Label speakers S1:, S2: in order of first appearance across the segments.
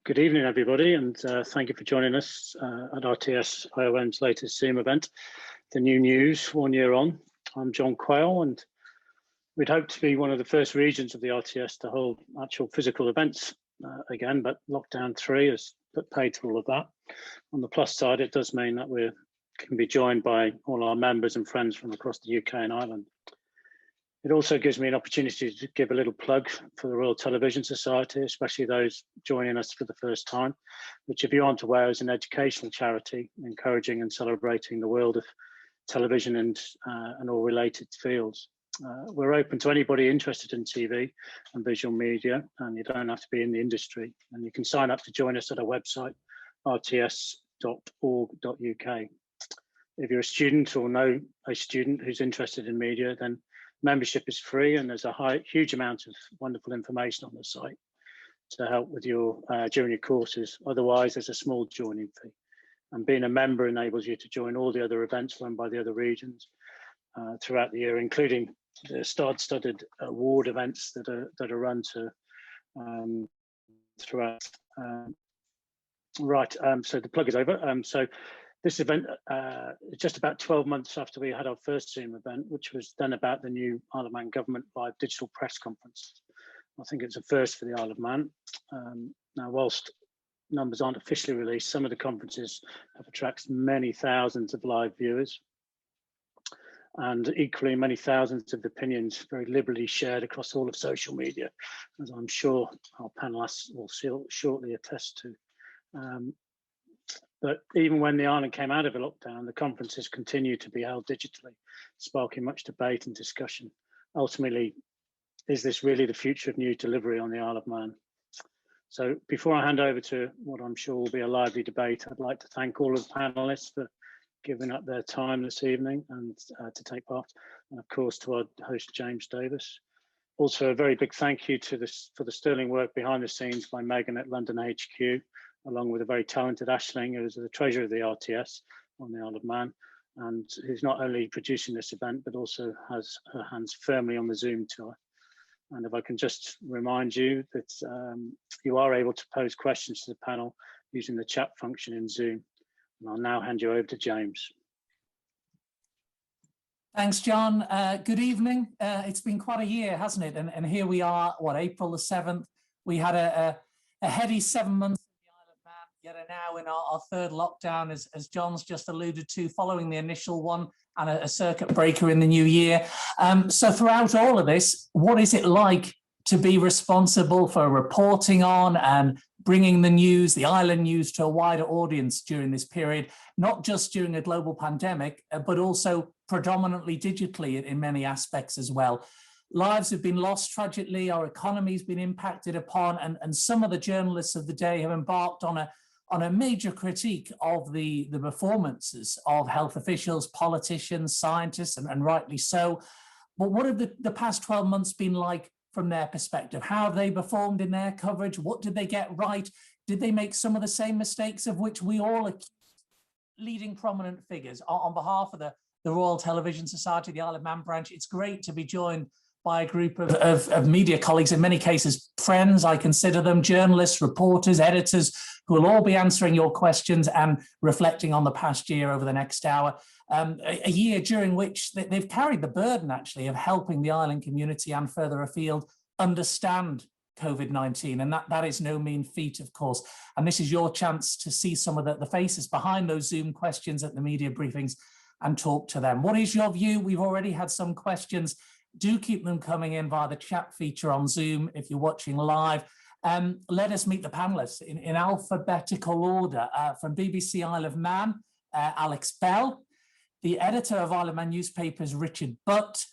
S1: Good evening, everybody, and thank you for joining us at RTS IOM's latest Zoom event, The New News, 1 year on. I'm John Quayle, and we'd hoped to be one of the first regions of the RTS to hold actual physical events again, but lockdown 3 has put paid to all of that. On the plus side, it does mean that we can be joined by all our members and friends from across the UK and Ireland. It also gives me an opportunity to give a little plug for the Royal Television Society, especially those joining us for the first time, which, if you aren't aware, is an educational charity encouraging and celebrating the world of television and all related fields. We're open to anybody interested in TV and visual media, and you don't have to be in the industry. And you can sign up to join us at our website, rts.org.uk. If you're a student or know a student who's interested in media, then membership is free, and there's a huge amount of wonderful information on the site to help with your during your courses. Otherwise, there's a small joining fee, and being a member enables you to join all the other events run by the other regions throughout the year, including the star-studded award events that are run to throughout. So the plug is over. So this event is just about 12 months after we had our first Zoom event, which was then about the new Isle of Man government live digital press conference. I think it's a first for the Isle of Man. Now, whilst numbers aren't officially released, some of the conferences have attracted many thousands of live viewers, and equally many thousands of opinions very liberally shared across all of social media, as I'm sure our panelists will shortly attest to. But even when the island came out of a lockdown, the conferences continued to be held digitally, sparking much debate and discussion. Ultimately, is this really the future of news delivery on the Isle of Man? So before I hand over to what I'm sure will be a lively debate, I'd like to thank all of the panelists for giving up their time this evening and to take part, and of course to our host, James Davis. Also, a very big thank you to for the sterling work behind the scenes by Megan at London HQ, along with a very talented Aisling, who is the treasurer of the RTS on the Isle of Man, and who's not only producing this event, but also has her hands firmly on the Zoom tour. And if I can just remind you that you are able to pose questions to the panel using the chat function in Zoom. And I'll now hand you over to James.
S2: Thanks, John. Good evening. It's been quite a year, hasn't it? And here we are, April the 7th. We had a heady 7 months in the Isle of Man, yet are now in our third lockdown, as John's just alluded to, following the initial one, and a circuit breaker in the new year. So throughout all of this, what is it like to be responsible for reporting on and bringing the news, the island news, to a wider audience during this period, not just during a global pandemic, but also predominantly digitally in many aspects as well? Lives have been lost tragically, our economy's been impacted upon, and some of the journalists of the day have embarked on a major critique of the performances of health officials, politicians, scientists, and rightly so. But what have the past 12 months been like from their perspective? How have they performed in their coverage? What did they get right? Did they make some of the same mistakes of which we all accuse leading prominent figures? On behalf of the Royal Television Society, the Isle of Man branch, it's great to be joined by a group of media colleagues, in many cases friends, I consider them, journalists, reporters, editors, who will all be answering your questions and reflecting on the past year over the next hour. A year during which they've carried the burden, actually, of helping the island community and further afield understand COVID-19. And that is no mean feat, of course. And this is your chance to see some of the faces behind those Zoom questions at the media briefings and talk to them. What is your view? We've already had some questions. Do keep them coming in via the chat feature on Zoom if you're watching live. Let us meet the panelists in alphabetical order. From BBC Isle of Man, Alex Bell. The editor of Isle of Man newspapers, Richard Butt.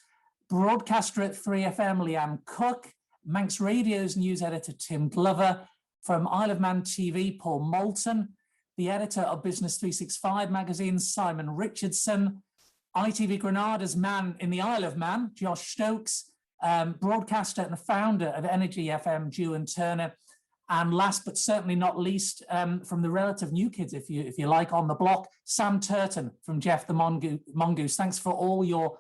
S2: Broadcaster at 3FM, Leanne Cook. Manx Radio's news editor, Tim Glover. From Isle of Man TV, Paul Moulton. The editor of Business 365 magazine, Simon Richardson. ITV Granada's man in the Isle of Man, Josh Stokes. Broadcaster and founder of Energy FM, Ewan Turner. And last but certainly not least, from the relative new kids, if you like, on the block, Sam Turton from Jeff the Mongoose. Thanks for all your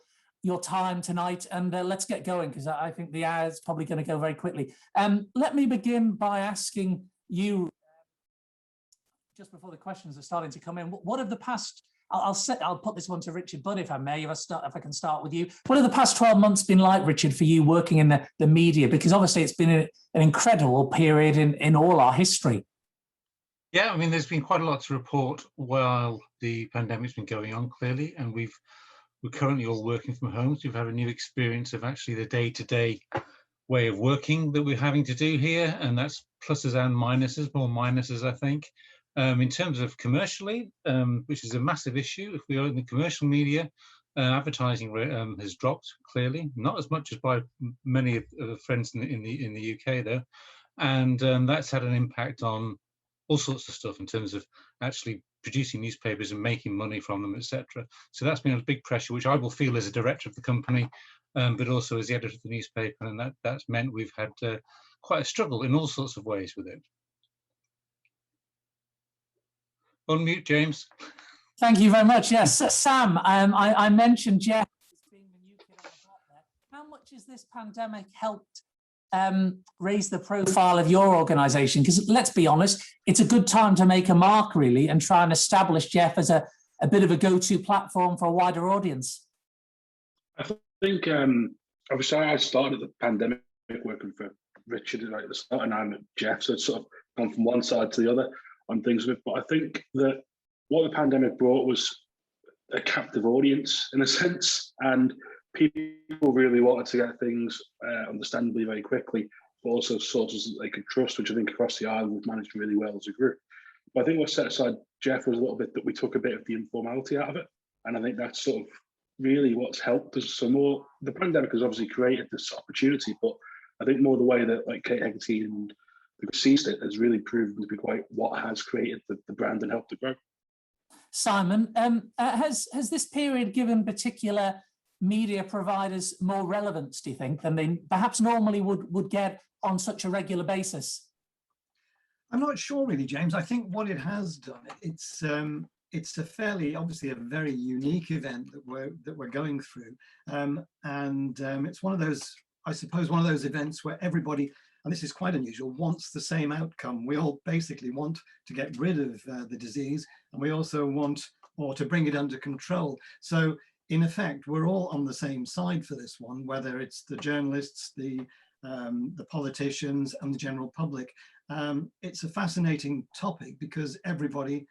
S2: time tonight, and let's get going, because I think the hour is probably going to go very quickly. Let me begin by asking you, just before the questions are starting to come in, what have the past, I'll put this one to Richard Budd, if I may, if I can start with you. What have the past 12 months been like, Richard, for you working in the media? Because obviously it's been an incredible period in all our history.
S3: Yeah, I mean, there's been quite a lot to report while the pandemic's been going on, clearly, and we're currently all working from home. So we've had a new experience of actually the day-to-day way of working that we're having to do here, and that's pluses and minuses, more minuses, I think. In terms of commercially, which is a massive issue, if we are in the commercial media, advertising has dropped clearly, not as much as by many of the friends in the UK though, and that's had an impact on all sorts of stuff in terms of actually producing newspapers and making money from them, etc. So that's been a big pressure, which I will feel as a director of the company, but also as the editor of the newspaper, and that's meant we've had quite a struggle in all sorts of ways with it. Unmute, James.
S2: Thank you very much. Yes, Sam, I mentioned Jeff as being the new kid on the block there. How much has this pandemic helped raise the profile of your organisation? Because let's be honest, it's a good time to make a mark, really, and try and establish Jeff as a bit of a go-to platform for a wider audience.
S4: I think, obviously, I started the pandemic working for Richard at the start, and I'm at Jeff, so it's sort of gone from one side to the other on things. But I think that what the pandemic brought was a captive audience, in a sense, and people really wanted to get things understandably very quickly, but also sources that they could trust, which I think across the island we've managed really well as a group. But I think what set aside Jeff was a little bit that we took a bit of the informality out of it, and I think that's sort of really what's helped us. So more, the pandemic has obviously created this opportunity, but I think more the way that like Kate Hegarty and the seized it has really proven to be quite what has created the brand and helped it grow.
S2: Simon, has this period given particular media providers more relevance, do you think, than they perhaps normally would get on such a regular basis?
S5: I'm not sure really, James. I think what it has done, it's a fairly, obviously a very unique event that we're going through, and it's one of those, I suppose, one of those events where everybody, and this is quite unusual, wants the same outcome. We all basically want to get rid of the disease, and we also want, or to bring it under control. So in effect, we're all on the same side for this one, whether it's the journalists, the politicians and the general public. It's a fascinating topic because everybody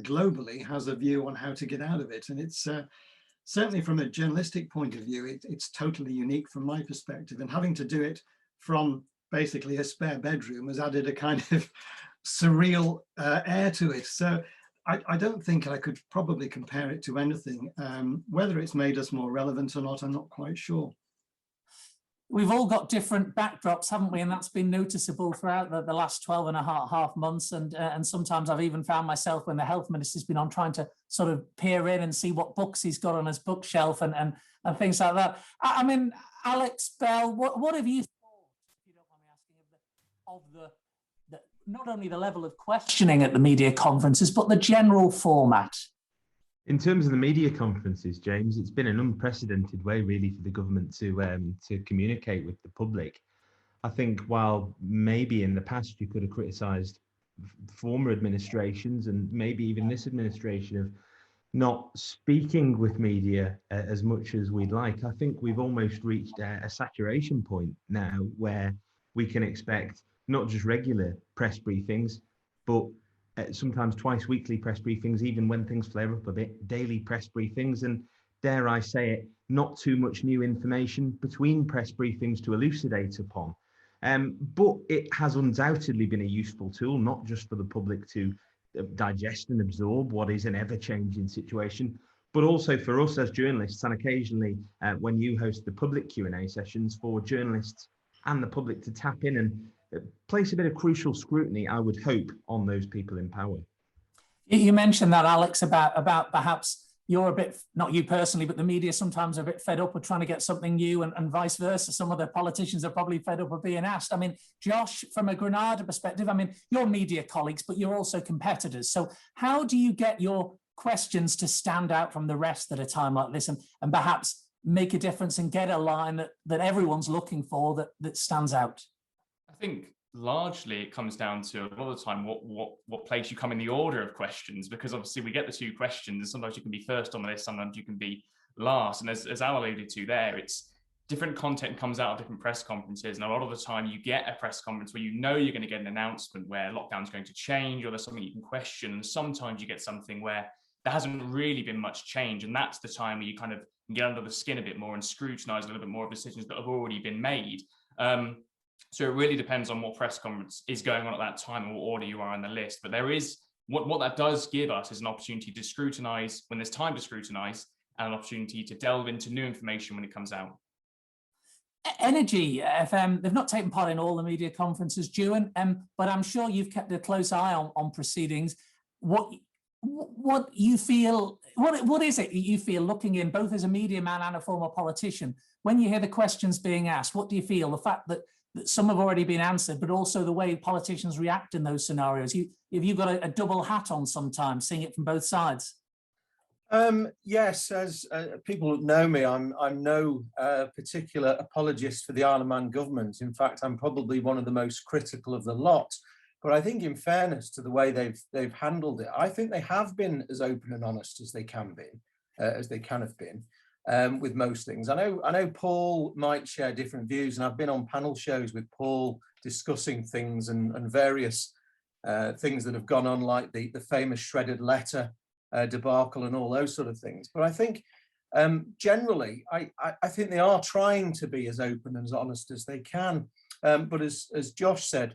S5: globally has a view on how to get out of it. And it's certainly from a journalistic point of view, it's totally unique from my perspective, and having to do it from basically a spare bedroom has added a kind of surreal air to it. So I don't think I could probably compare it to anything. Whether it's made us more relevant or not, I'm not quite sure.
S2: We've all got different backdrops, haven't we? And that's been noticeable throughout the last 12 and a half months. And sometimes I've even found myself, when the health minister's been on, trying to sort of peer in and see what books he's got on his bookshelf and things like that. I mean, Alex Bell, what have you thought, if you don't mind me asking, of the not only the level of questioning at the media conferences, but the general format?
S6: In terms of the media conferences, James, it's been an unprecedented way, really, for the government to communicate with the public. I think while maybe in the past you could have criticised former administrations and maybe even this administration of not speaking with media as much as we'd like, I think we've almost reached a saturation point now where we can expect not just regular press briefings, but sometimes twice weekly press briefings, even when things flare up a bit, daily press briefings, and dare I say it, not too much new information between press briefings to elucidate upon. But it has undoubtedly been a useful tool, not just for the public to digest and absorb what is an ever-changing situation, but also for us as journalists, and occasionally when you host the public Q&A sessions, for journalists and the public to tap in and place a bit of crucial scrutiny, I would hope, on those people in power.
S2: You mentioned that, Alex, about perhaps you're a bit, not you personally, but the media sometimes are a bit fed up with trying to get something new, and vice versa. Some of the politicians are probably fed up of being asked. I mean, Josh, from a Granada perspective, I mean, you're media colleagues, but you're also competitors. So how do you get your questions to stand out from the rest at a time like this, and perhaps make a difference and get a line that everyone's looking for that stands out?
S7: I think largely it comes down to a lot of the time what place you come in the order of questions, because obviously we get the 2 questions. Sometimes you can be first on the list, sometimes you can be last. And as Al alluded to there, it's different content comes out of different press conferences. And a lot of the time you get a press conference where you know you're going to get an announcement where lockdown's going to change, or there's something you can question. And sometimes you get something where there hasn't really been much change. And that's the time where you kind of get under the skin a bit more and scrutinize a little bit more of decisions that have already been made. So it really depends on what press conference is going on at that time and what order you are on the list. But there is, what that does give us is an opportunity to scrutinize when there's time to scrutinize, and an opportunity to delve into new information when it comes out.
S2: Energy FM, they've not taken part in all the media conferences, Ewan, but I'm sure you've kept a close eye on proceedings. What you feel, what is it you feel, looking in both as a media man and a former politician, when you hear the questions being asked? What do you feel? The fact that some have already been answered, but also the way politicians react in those scenarios. Have you got a double hat on sometimes, seeing it from both sides?
S8: Yes, as people know me, I'm no particular apologist for the Isle of Man government. In fact, I'm probably one of the most critical of the lot. But I think, in fairness to the way they've handled it, I think they have been as open and honest as they can have been. With most things. I know Paul might share different views, and I've been on panel shows with Paul discussing things and various things that have gone on, like the famous shredded letter debacle and all those sort of things. But I think generally, I think they are trying to be as open and as honest as they can. But as Josh said,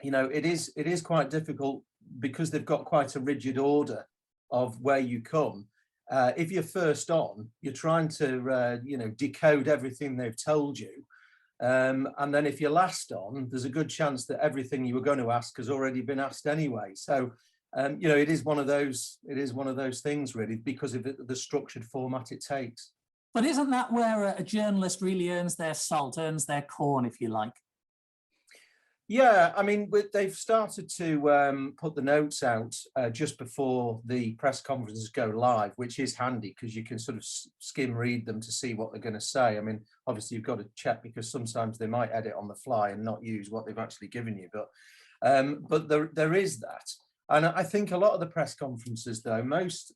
S8: you know, it is quite difficult because they've got quite a rigid order of where you come. If you're first on, you're trying to, decode everything they've told you. And then if you're last on, there's a good chance that everything you were going to ask has already been asked anyway. So, it is one of those things, really, because of the structured format it takes.
S2: But isn't that where a journalist really earns their salt, earns their corn, if you like?
S8: Yeah, I mean, they've started to put the notes out just before the press conferences go live, which is handy because you can sort of skim read them to see what they're going to say. I mean, obviously you've got to check because sometimes they might edit on the fly and not use what they've actually given you. But there is that, and I think a lot of the press conferences, though, most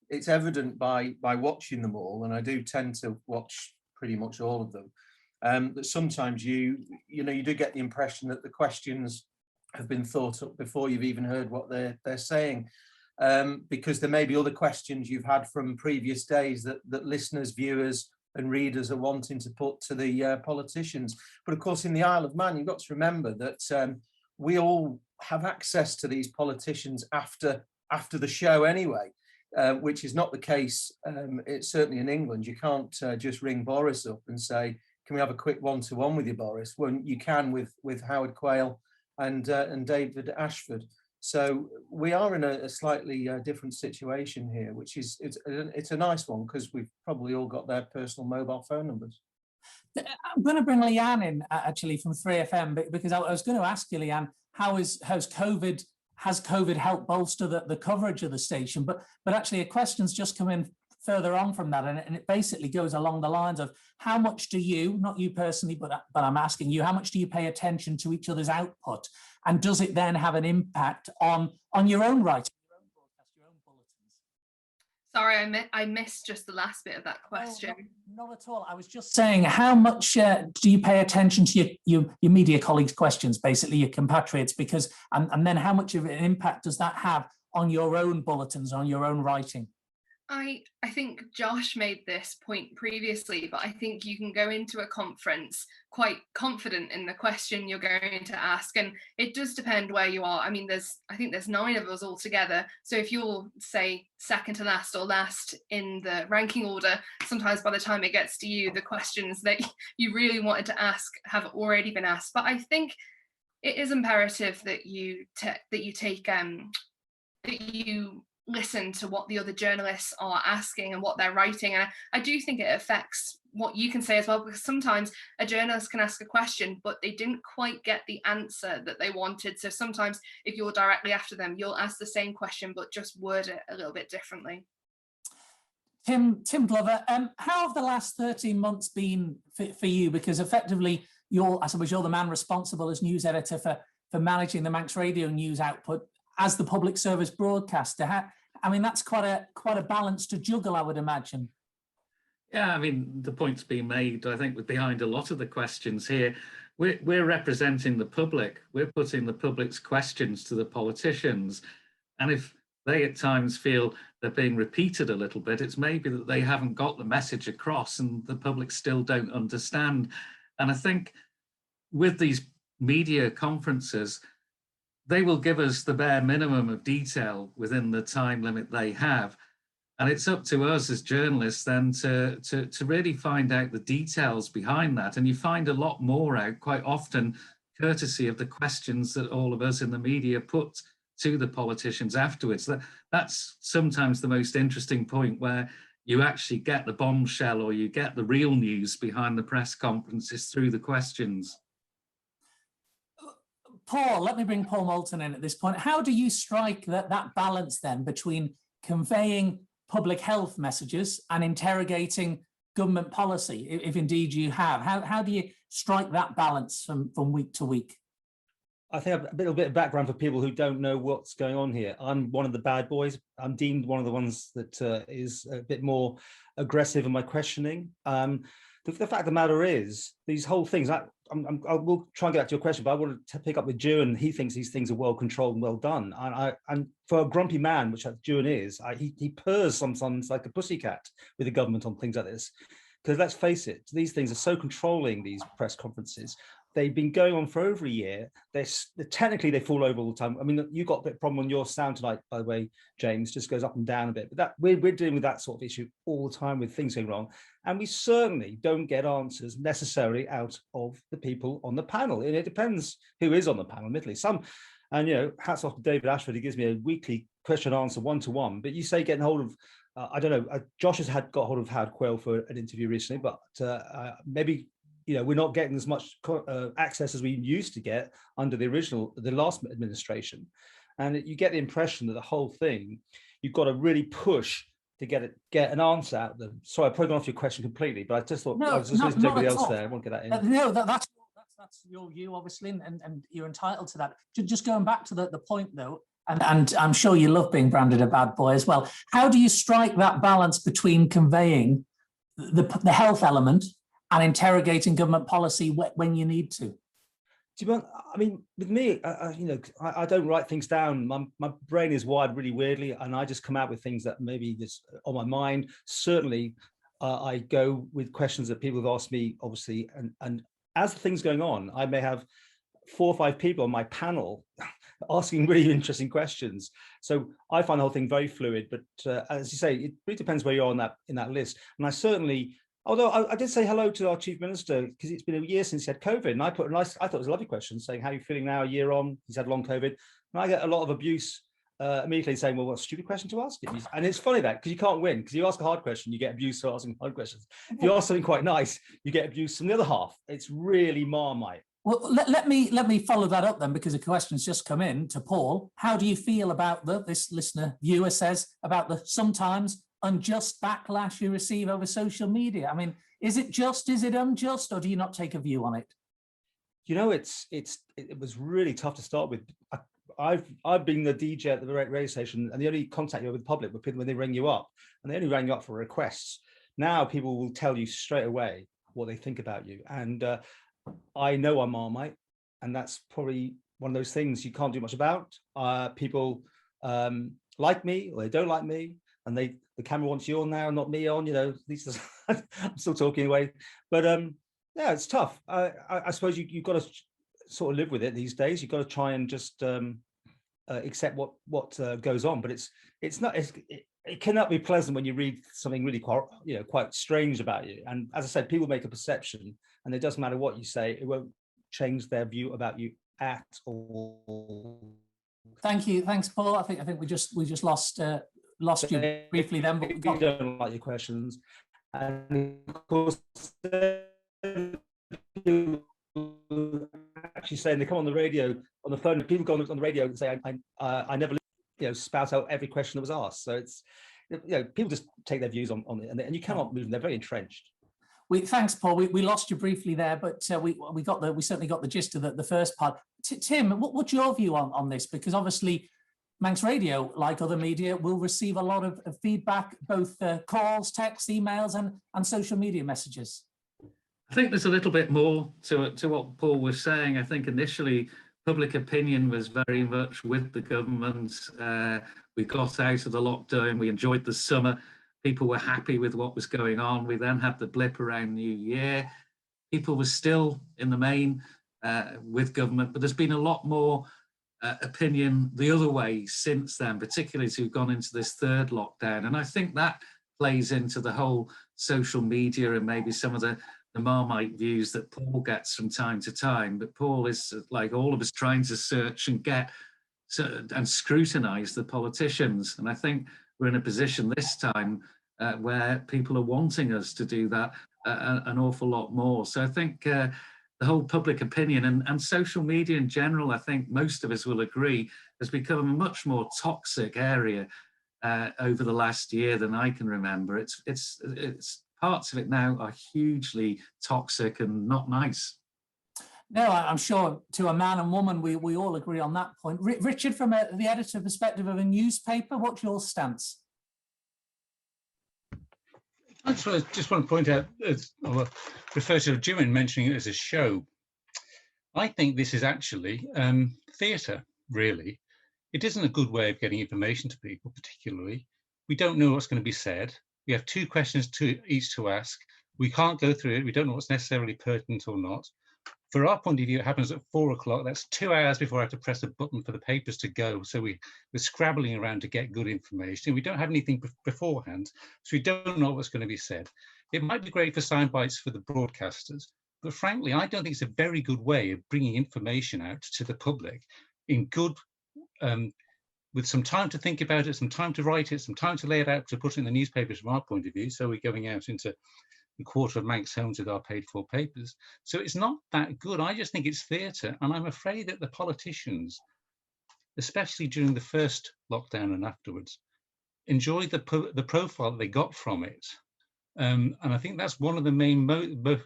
S8: it's evident by watching them all, and I do tend to watch pretty much all of them. That sometimes you do get the impression that the questions have been thought up before you've even heard what they're saying, because there may be other questions you've had from previous days that listeners, viewers and readers are wanting to put to the politicians. But of course, in the Isle of Man, you've got to remember that we all have access to these politicians after the show anyway, which is not the case. It's certainly in England. You can't just ring Boris up and say, can we have a quick one-to-one with you, Boris? Well, you can with Howard Quayle and David Ashford. So we are in a slightly different situation here, which is it's a nice one because we've probably all got their personal mobile phone numbers.
S2: I'm going to bring Leanne in actually from 3FM because I was going to ask you, Leanne, has COVID helped bolster the coverage of the station? But actually, a question's just come in further on from that, and it basically goes along the lines of how much do you, not you personally, but I'm asking you, how much do you pay attention to each other's output, and does it then have an impact on your own writing, your own broadcast, your own bulletins?
S9: Sorry, I missed just the last bit of that question.
S2: Oh, not at all. I was just saying, how much do you pay attention to your media colleagues' questions, basically your compatriots, because and then how much of an impact does that have on your own bulletins, on your own writing?
S9: I think Josh made this point previously, but I think you can go into a conference quite confident in the question you're going to ask, and it does depend where you are. I mean, I think there's 9 of us all together, so if you're, say, second to last or last in the ranking order, sometimes by the time it gets to you, the questions that you really wanted to ask have already been asked. But I think it is imperative that you listen to what the other journalists are asking and what they're writing, and I do think it affects what you can say as well, because sometimes a journalist can ask a question but they didn't quite get the answer that they wanted. So sometimes if you're directly after them, you'll ask the same question but just word it a little bit differently.
S2: Tim Glover, how have the last 13 months been for you? Because effectively I suppose you're the man responsible as news editor for managing the Manx Radio news output as the public service broadcaster. I mean, that's quite a balance to juggle, I would imagine.
S10: Yeah, I mean, the point's been made, I think, behind a lot of the questions here. We're representing the public. We're putting the public's questions to the politicians. And if they at times feel they're being repeated a little bit, it's maybe that they haven't got the message across and the public still don't understand. And I think with these media conferences, they will give us the bare minimum of detail within the time limit they have. And it's up to us as journalists then to really find out the details behind that. And you find a lot more out quite often, courtesy of the questions that all of us in the media put to the politicians afterwards. That's sometimes the most interesting point, where you actually get the bombshell or you get the real news behind the press conferences through the questions.
S2: Paul, let me bring Paul Moulton in at this point. How do you strike that balance then between conveying public health messages and interrogating government policy, if indeed you have? How do you strike that balance from week to week?
S11: I think a little bit of background for people who don't know what's going on here. I'm one of the bad boys. I'm deemed one of the ones that is a bit more aggressive in my questioning. The fact of the matter is, these whole things, I will try and get back to your question, but I want to pick up with Juan. He thinks these things are well controlled and well done. And for a grumpy man, which Juan is, he purrs sometimes like a pussycat with the government on things like this. Because let's face it, these things are so controlling, these press conferences. They've been going on for over a year. Technically, they fall over all the time. I mean, you got a bit of problem on your sound tonight, by the way, James, just goes up and down a bit. But we're dealing with that sort of issue all the time with things going wrong. And we certainly don't get answers necessarily out of the people on the panel. And it depends who is on the panel, admittedly. And, you know, hats off to David Ashford. He gives me a weekly question answer one-to-one. But you say getting hold of, I don't know, Josh has got hold of Howard Quayle for an interview recently, but maybe, you know, we're not getting as much access as we used to get under the last administration. And you get the impression that the whole thing, you've got to really push to get an answer out of them. Sorry, I probably gone off your question completely, but I just thought I was just listening to everybody else there. I want to get that in.
S2: No, that's your view, obviously, and you're entitled to that. Just going back to the point, though, and I'm sure you love being branded a bad boy as well. How do you strike that balance between conveying the health element and interrogating government policy when you need to?
S11: I mean, with me, you know, I don't write things down. My brain is wired really weirdly, and I just come out with things that maybe just on my mind. Certainly, I go with questions that people have asked me, obviously, and as the thing's going on, I may have 4 or 5 people on my panel asking really interesting questions. So I find the whole thing very fluid. But as you say, it really depends where you are in that list. And I certainly. Although I did say hello to our chief minister, because it's been a year since he had COVID, and I thought it was a lovely question, saying, how are you feeling now, a year on? He's had long COVID. And I get a lot of abuse immediately saying, well, what a stupid question to ask him. And it's funny that, because you can't win, because you ask a hard question, you get abuse for asking hard questions. If you ask something quite nice, you get abuse from the other half. It's really Marmite.
S2: Well, let me follow that up then, because a question's just come in to Paul. How do you feel about this listener, viewer says, about the sometimes unjust backlash you receive over social media? I mean, is it just, is it unjust, or do you not take a view on it?
S11: You know, it was really tough to start with. I've been the DJ at the radio station, and the only contact you have with the public were people when they ring you up, and they only rang you up for requests. Now people will tell you straight away what they think about you, and I know I'm Marmite, and that's probably one of those things you can't do much about. People like me or they don't like me, and the camera wants you on now, not me on, you know, at least I'm still talking away. But yeah, it's tough. I suppose you've got to sort of live with it these days. You've got to try and just accept what goes on. But it cannot be pleasant when you read something really quite strange about you. And as I said, people make a perception, and it doesn't matter what you say, it won't change their view about you at all.
S2: Thank you. Thanks, Paul. I think we just lost you briefly then, but
S11: you don't like your questions, and of course actually saying they come on the radio, on the phone, people go on the radio and say I never, spout out every question that was asked. So it's, people just take their views on it, and you cannot move them. They're very entrenched.
S2: Thanks, Paul. We lost you briefly there, but we certainly got the gist of the first part. Tim, what's your view on this? Because obviously, Manx Radio, like other media, will receive a lot of feedback, both calls, texts, emails, and social media messages.
S10: I think there's a little bit more to what Paul was saying. I think initially public opinion was very much with the government. We got out of the lockdown. We enjoyed the summer. People were happy with what was going on. We then had the blip around New Year. People were still, in the main, with government, but there's been a lot more opinion the other way since then, particularly as we've gone into this third lockdown. And I think that plays into the whole social media and maybe some of the Marmite views that Paul gets from time to time. But Paul is, like all of us, trying to search and get and scrutinise the politicians. And I think we're in a position this time where people are wanting us to do that an awful lot more. So I think the whole public opinion and social media in general, I think most of us will agree, has become a much more toxic area over the last year than I can remember. It's parts of it now are hugely toxic and not nice.
S2: No, I'm sure to a man and woman, we all agree on that point. Richard, from the editor perspective of a newspaper, what's your stance?
S3: I just want to point out, refer to Jim mentioning it as a show. I think this is actually theatre, really. It isn't a good way of getting information to people, particularly. We don't know what's going to be said. We have 2 questions each to ask. We can't go through it. We don't know what's necessarily pertinent or not. For our point of view, it happens at 4 o'clock. That's 2 hours before I have to press a button for the papers to go. So we're scrabbling around to get good information. We don't have anything beforehand, so we don't know what's going to be said. It might be great for sound bites for the broadcasters, but frankly, I don't think it's a very good way of bringing information out to the public in good, with some time to think about it, some time to write it, some time to lay it out, to put it in the newspapers from our point of view. So we're going out into a quarter of Manx homes with our paid-for papers. So it's not that good. I just think it's theatre, and I'm afraid that the politicians, especially during the first lockdown and afterwards, enjoyed the profile that they got from it. And I think that's one of the main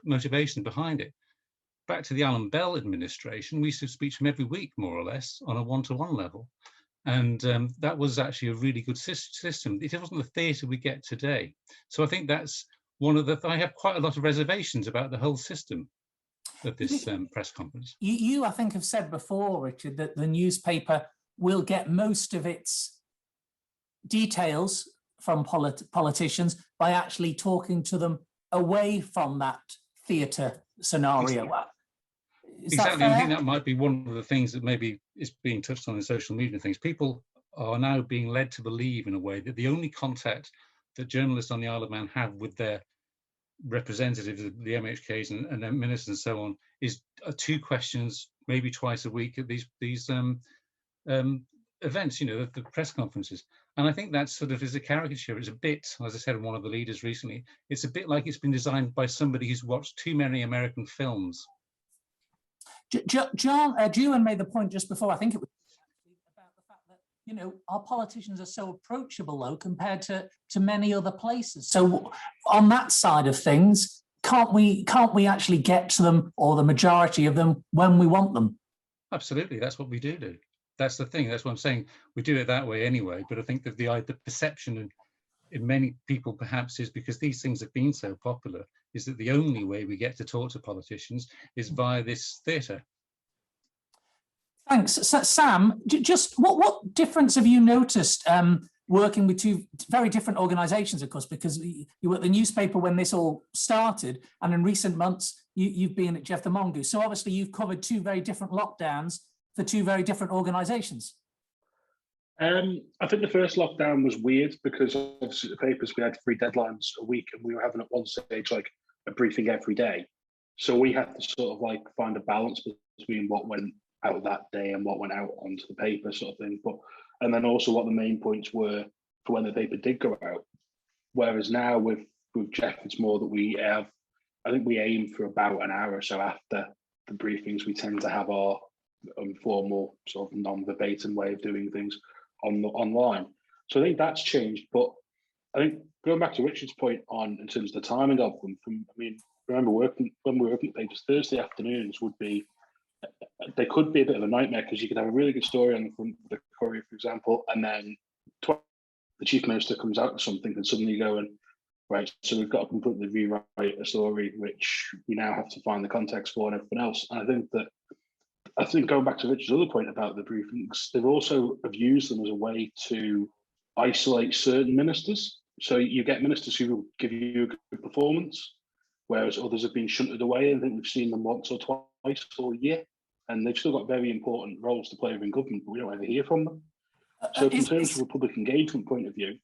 S3: motivations behind it. Back to the Alan Bell administration, we used to speak to him every week, more or less, on a one-to-one level. And that was actually a really good system. It wasn't the theatre we get today. So I think that's one of I have quite a lot of reservations about the whole system of this press conference.
S2: You, I think, have said before, Richard, that the newspaper will get most of its details from politicians by actually talking to them away from that theatre scenario.
S3: Exactly. I think that might be one of the things that maybe is being touched on in social media things. People are now being led to believe in a way that the only contact that journalists on the Isle of Man have with their representatives, the MHKs and their ministers and so on, is 2 questions, maybe twice a week at these events, the press conferences. And I think that sort of is a caricature. It's a bit, as I said, one of the leaders recently, it's a bit like it's been designed by somebody who's watched too many American films.
S2: John, Julian made the point just before, I think it was, about the fact that, our politicians are so approachable, though, compared to many other places. So on that side of things, can't we actually get to them, or the majority of them, when we want them?
S3: Absolutely, that's what we do. That's the thing. That's what I'm saying. We do it that way anyway. But I think that the perception in many people perhaps is, because these things have been so popular, is that the only way we get to talk to politicians is via this theatre.
S2: Thanks. So, Sam, just what difference have you noticed working with 2 very different organisations, of course, because you were at the newspaper when this all started, and in recent months you've been at Jeff the Mongoose. So obviously you've covered 2 very different lockdowns for 2 very different organisations.
S4: I think the first lockdown was weird because obviously the papers, we had 3 deadlines a week, and we were having at one stage like a briefing every day. So we had to sort of like find a balance between what went out that day and what went out onto the paper, sort of thing. And then also what the main points were for when the paper did go out. Whereas now with Jeff, it's more that I think we aim for about an hour or so after the briefings. We tend to have our informal sort of non-verbatim way of doing things online. So I think that's changed. But I think going back to Richard's point in terms of the timing of them, remember when we were working at papers, Thursday afternoons they could be a bit of a nightmare, because you could have a really good story on the front of the Courier, for example, and then the chief minister comes out with something, and suddenly you go and, right, so we've got to completely rewrite a story, which we now have to find the context for and everything else. And I think going back to Richard's other point about the briefings, they've also have used them as a way to isolate certain ministers. So you get ministers who will give you a good performance, whereas others have been shunted away. I think we've seen them once or twice all year, and they've still got very important roles to play within government, but we don't ever hear from them. So in terms of a public engagement point of view,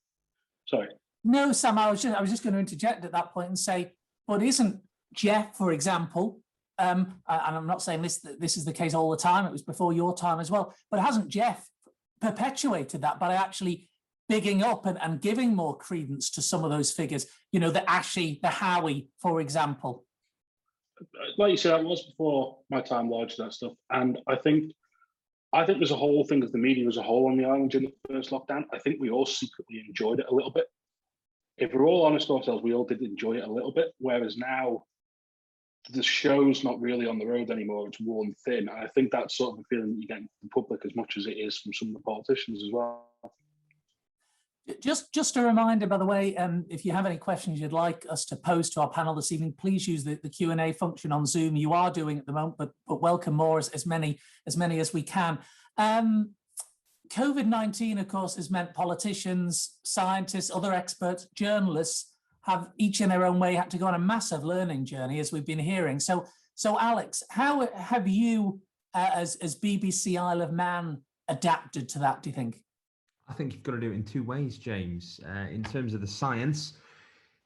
S4: sorry.
S2: No, Sam, I was just going to interject at that point and say, but isn't Jeff, for example, and I'm not saying this is the case all the time, it was before your time as well, but hasn't Jeff perpetuated that by actually bigging up and giving more credence to some of those figures, you know, the Ashy, the Howie, for example?
S4: Like you said, that was before my time, largely, that stuff. And I think there's a whole thing of the media as a whole on the island during the first lockdown. I think we all secretly enjoyed it a little bit. If we're all honest with ourselves, we all did enjoy it a little bit, whereas now the show's not really on the road anymore, it's worn thin. And I think that's sort of a feeling that you get from the public as much as it is from some of the politicians as well.
S2: Just a reminder, by the way, if you have any questions you'd like us to pose to our panel this evening, please use the Q&A function on Zoom. You are doing at the moment, but welcome more, as many as we can. COVID-19, of course, has meant politicians, scientists, other experts, journalists have each in their own way had to go on a massive learning journey, as we've been hearing. So Alex, how have you, as BBC Isle of Man, adapted to that, do you think?
S6: I think you've got to do it in two ways, James. In terms of the science,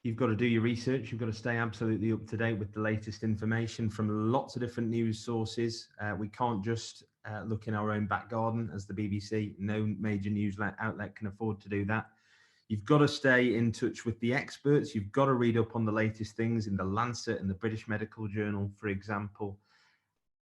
S6: you've got to do your research. You've got to stay absolutely up to date with the latest information from lots of different news sources. We can't just look in our own back garden as the BBC. No major news outlet can afford to do that. You've got to stay in touch with the experts. You've got to read up on the latest things in the Lancet and the British Medical Journal, for example.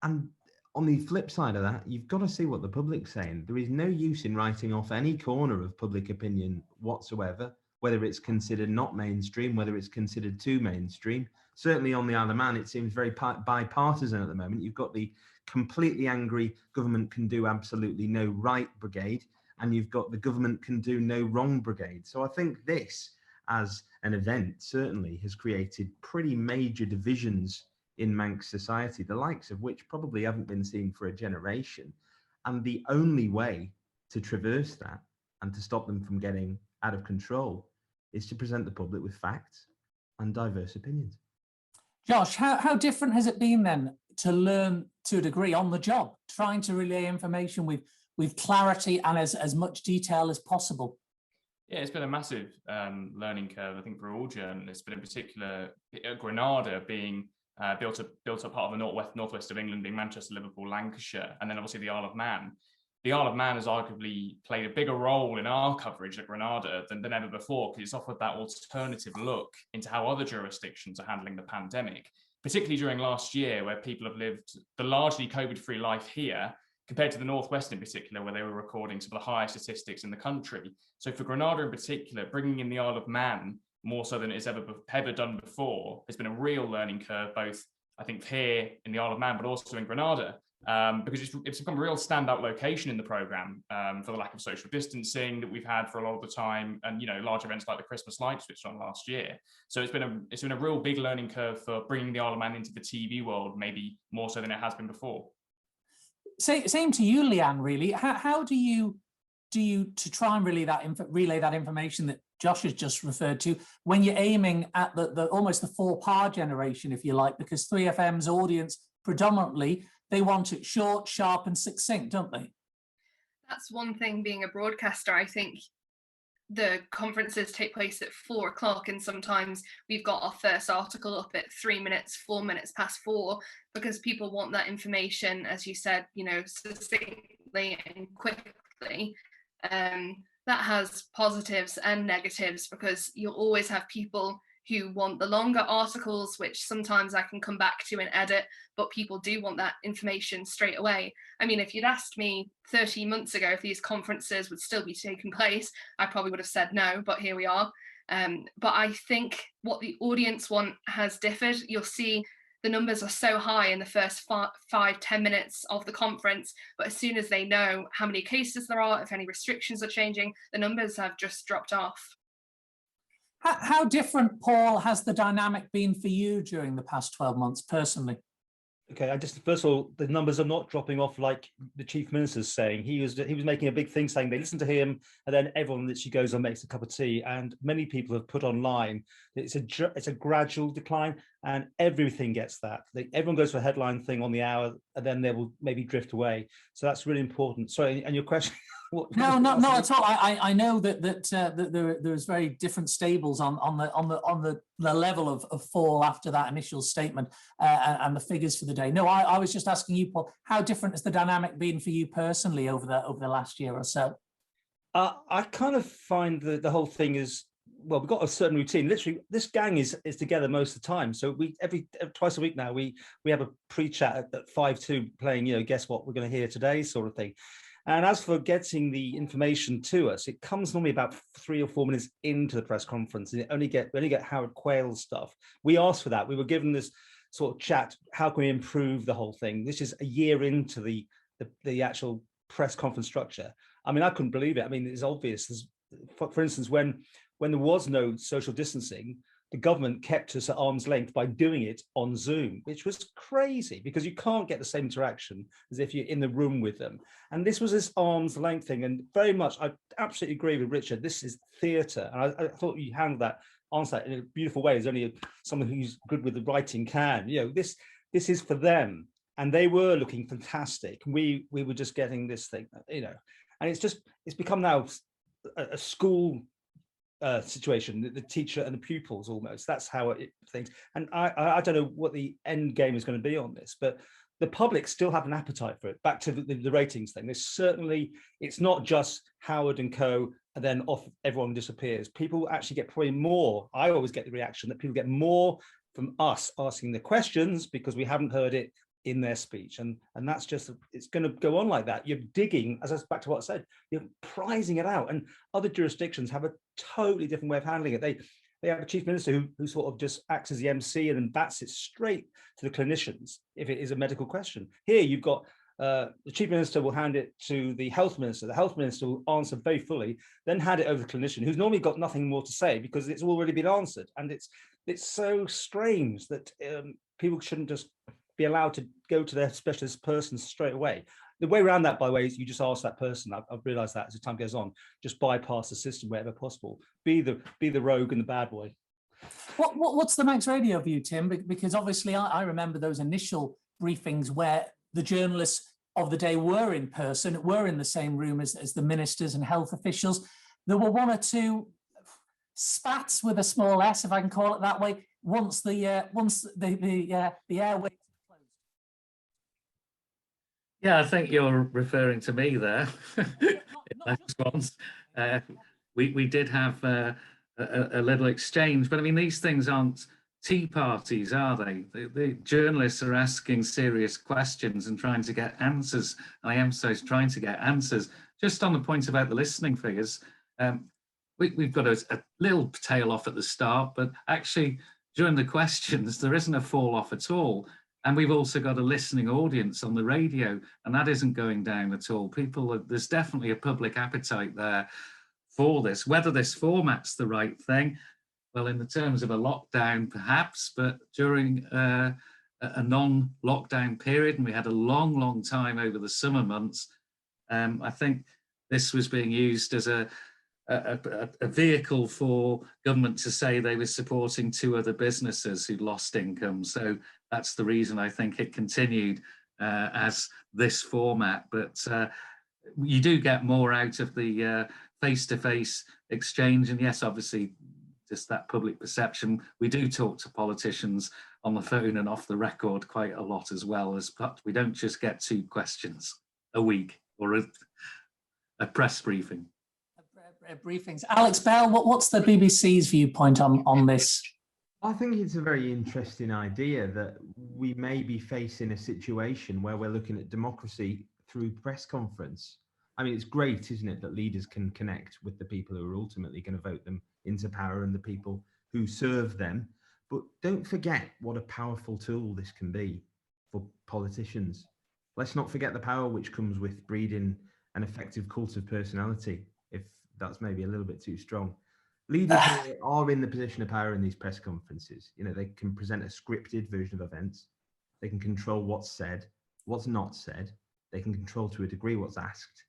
S6: And on the flip side of that, you've got to see what the public's saying. There is no use in writing off any corner of public opinion whatsoever, whether it's considered not mainstream, whether it's considered too mainstream. Certainly on the Isle of Man, it seems very bipartisan at the moment. You've got the completely angry government can do absolutely no right brigade, and you've got the government can do no wrong brigade. So I think this, as an event, certainly has created pretty major divisions in Manx society, the likes of which probably haven't been seen for a generation. And the only way to traverse that and to stop them from getting out of control is to present the public with facts and diverse opinions.
S2: Josh, how different has it been then to learn to a degree on the job, trying to relay information with clarity and as much detail as possible?
S7: Yeah, it's been a massive learning curve, I think, for all journalists, but in particular, Granada being built up part of the northwest of England, being Manchester, Liverpool, Lancashire, and then obviously the Isle of Man. The Isle of Man has arguably played a bigger role in our coverage at Granada than ever before, because it's offered that alternative look into how other jurisdictions are handling the pandemic, particularly during last year, where people have lived the largely COVID-free life here, compared to the Northwest in particular, where they were recording some of the highest statistics in the country. So for Granada in particular, bringing in the Isle of Man more so than it's ever done before has been a real learning curve, both I think here in the Isle of Man, but also in Granada, because it's become a real standout location in the programme for the lack of social distancing that we've had for a lot of the time, and large events like the Christmas lights switched on last year. So it's been a real big learning curve for bringing the Isle of Man into the TV world, maybe more so than it has been before.
S2: Same to you, Leanne, really. How do you to try and relay that information that Josh has just referred to when you're aiming at the almost the 4-par generation, if you like, because 3FM's audience predominantly, they want it short, sharp and succinct, don't they?
S9: That's one thing being a broadcaster. I think the conferences take place at 4 o'clock, and sometimes we've got our first article up at 3 minutes, 4 minutes past 4, because people want that information, as you said, succinctly and quickly. That has positives and negatives, because you'll always have people who want the longer articles, which sometimes I can come back to and edit, but people do want that information straight away. I mean, if you'd asked me 30 months ago if these conferences would still be taking place, I probably would have said no, but here we are. But I think what the audience want has differed. You'll see the numbers are so high in the first 5-10 minutes of the conference, but as soon as they know how many cases there are, if any restrictions are changing, the numbers have just dropped off.
S2: How different, Paul, has the dynamic been for you during the past 12 months personally?
S11: Okay, first of all, the numbers are not dropping off like the Chief Minister's saying. He was making a big thing saying they listen to him, and then everyone literally goes and makes a cup of tea. And many people have put online it's a gradual decline, and everything gets that. Everyone goes for a headline thing on the hour, and then they will maybe drift away. So that's really important. Sorry, and your question?
S2: No, not at all. I know that there's very different stables on the level of fall after that initial statement and the figures for the day. No, I was just asking you, Paul, how different has the dynamic been for you personally over the last year or so?
S11: I kind of find the whole thing is, well, we've got a certain routine. Literally, this gang is together most of the time. So we twice a week now we have a pre-chat at 5-2 playing, guess what we're going to hear today sort of thing. And as for getting the information to us, it comes normally about 3 or 4 minutes into the press conference, and we only get Howard Quayle's stuff. We asked for that. We were given this sort of chat. How can we improve the whole thing? This is a year into the actual press conference structure. I mean, I couldn't believe it. I mean, it's obvious. For instance, when there was no social distancing, the government kept us at arm's length by doing it on Zoom, which was crazy because you can't get the same interaction as if you're in the room with them. And this was this arm's length thing. And very much, I absolutely agree with Richard. This is theatre. And I thought you handled that, answered that in a beautiful way. As only someone who's good with the writing can. This is for them. And they were looking fantastic. We were just getting this thing, and it's become now a school situation, the teacher and the pupils almost. That's how it thinks. And I don't know what the end game is going to be on this, but the public still have an appetite for it. Back to the ratings thing. It's not just Howard and co, and then off everyone disappears. People actually get probably more. I always get the reaction that people get more from us asking the questions because we haven't heard it in their speech, and that's just, it's going to go on like that. You're digging, as I back to what I said, you're prizing it out, and other jurisdictions have a totally different way of handling it. They have a chief minister who sort of just acts as the MC and then bats it straight to the clinicians if it is a medical question. Here you've got the chief minister will hand it to the health minister. The health minister will answer very fully, then hand it over to the clinician who's normally got nothing more to say because it's already been answered. And it's so strange that people shouldn't just be allowed to go to their specialist person straight away. The way around that, by the way, is you just ask that person. I've realized that as the time goes on, just bypass the system wherever possible. Be the rogue and the bad boy.
S2: What's the Max Radio view, Tim? Because obviously I remember those initial briefings where the journalists of the day were in person, were in the same room as the ministers and health officials. There were 1 or 2 spats with a small s, if I can call it that way, once the airwaves.
S10: Yeah, I think you're referring to me there. Response. We did have a little exchange, but I mean, these things aren't tea parties, are they? The journalists are asking serious questions and trying to get answers. And I emphasize trying to get answers. Just on the point about the listening figures, we've got a little tail off at the start, but actually during the questions, there isn't a fall off at all. And we've also got a listening audience on the radio, and that isn't going down at all. There's definitely a public appetite there for this. Whether this format's the right thing, well, in the terms of a lockdown, perhaps, but during a non-lockdown period, and we had a long time over the summer months, I think this was being used as a vehicle for government to say they were supporting 2 other businesses who'd lost income. So that's the reason I think it continued as this format. But you do get more out of the face-to-face exchange. And yes, obviously, just that public perception. We do talk to politicians on the phone and off the record quite a lot as well, but we don't just get 2 questions a week or a press briefing.
S2: Briefings. Alex Bell, what's the BBC's viewpoint on this?
S6: I think it's a very interesting idea that we may be facing a situation where we're looking at democracy through press conference. I mean, it's great, isn't it, that leaders can connect with the people who are ultimately going to vote them into power and the people who serve them. But don't forget what a powerful tool this can be for politicians. Let's not forget the power which comes with breeding an effective cult of personality, if that's maybe a little bit too strong. Leaders are in the position of power in these press conferences. You know, they can present a scripted version of events. They can control what's said, what's not said. They can control to a degree what's asked.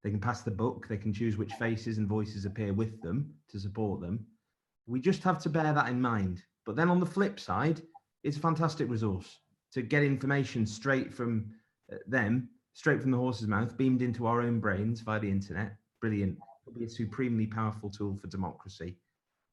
S6: They can pass the buck. They can choose which faces and voices appear with them to support them. We just have to bear that in mind. But then on the flip side, it's a fantastic resource to get information straight from them, straight from the horse's mouth, beamed into our own brains via the internet. Brilliant. It'll be a supremely powerful tool for democracy,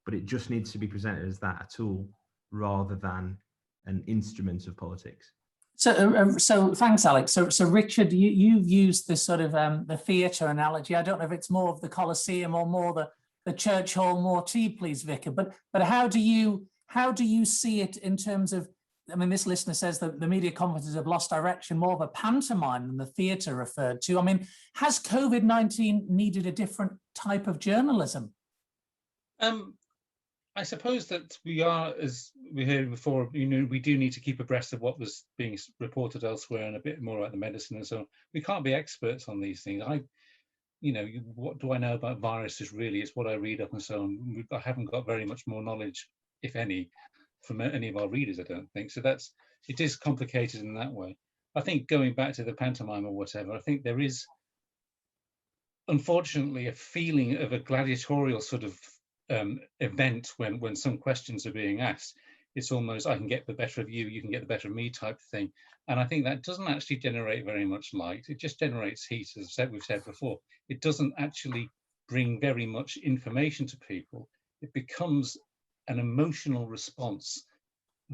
S6: but it just needs to be presented as that, a tool, rather than an instrument of politics.
S2: So thanks, Alex. So Richard, you've used this sort of the theatre analogy. I don't know if it's more of the Colosseum or more the Church Hall Mortea, please, Vicar. But how do you see it in terms of? I mean, this listener says that the media conferences have lost direction, more of a pantomime than the theatre referred to. I mean, has COVID-19 needed a different type of journalism?
S3: I suppose that we are, as we heard before, you know, we do need to keep abreast of what was being reported elsewhere and a bit more about the medicine and so on. We can't be experts on these things. What do I know about viruses really? It's what I read up and so on. I haven't got very much more knowledge, if any, from any of our readers, I don't think. So it is complicated in that way. I think going back to the pantomime or whatever, I think there is, unfortunately, a feeling of a gladiatorial sort of event when some questions are being asked. It's almost, I can get the better of you, you can get the better of me type of thing. And I think that doesn't actually generate very much light. It just generates heat, as we've said before. It doesn't actually bring very much information to people. It becomes an emotional response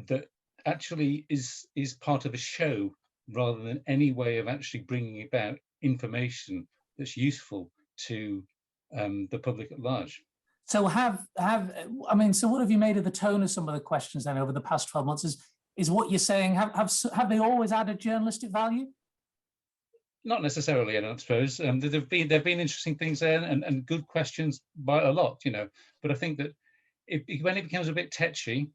S3: that actually is part of a show rather than any way of actually bringing about information that's useful to the public at large.
S2: So so what have you made of the tone of some of the questions then over the past 12 months? Is what you're saying, have they always added journalistic value?
S3: Not necessarily, I don't suppose. There've been interesting things there and good questions by a lot, you know. But I think that when it becomes a bit tetchy,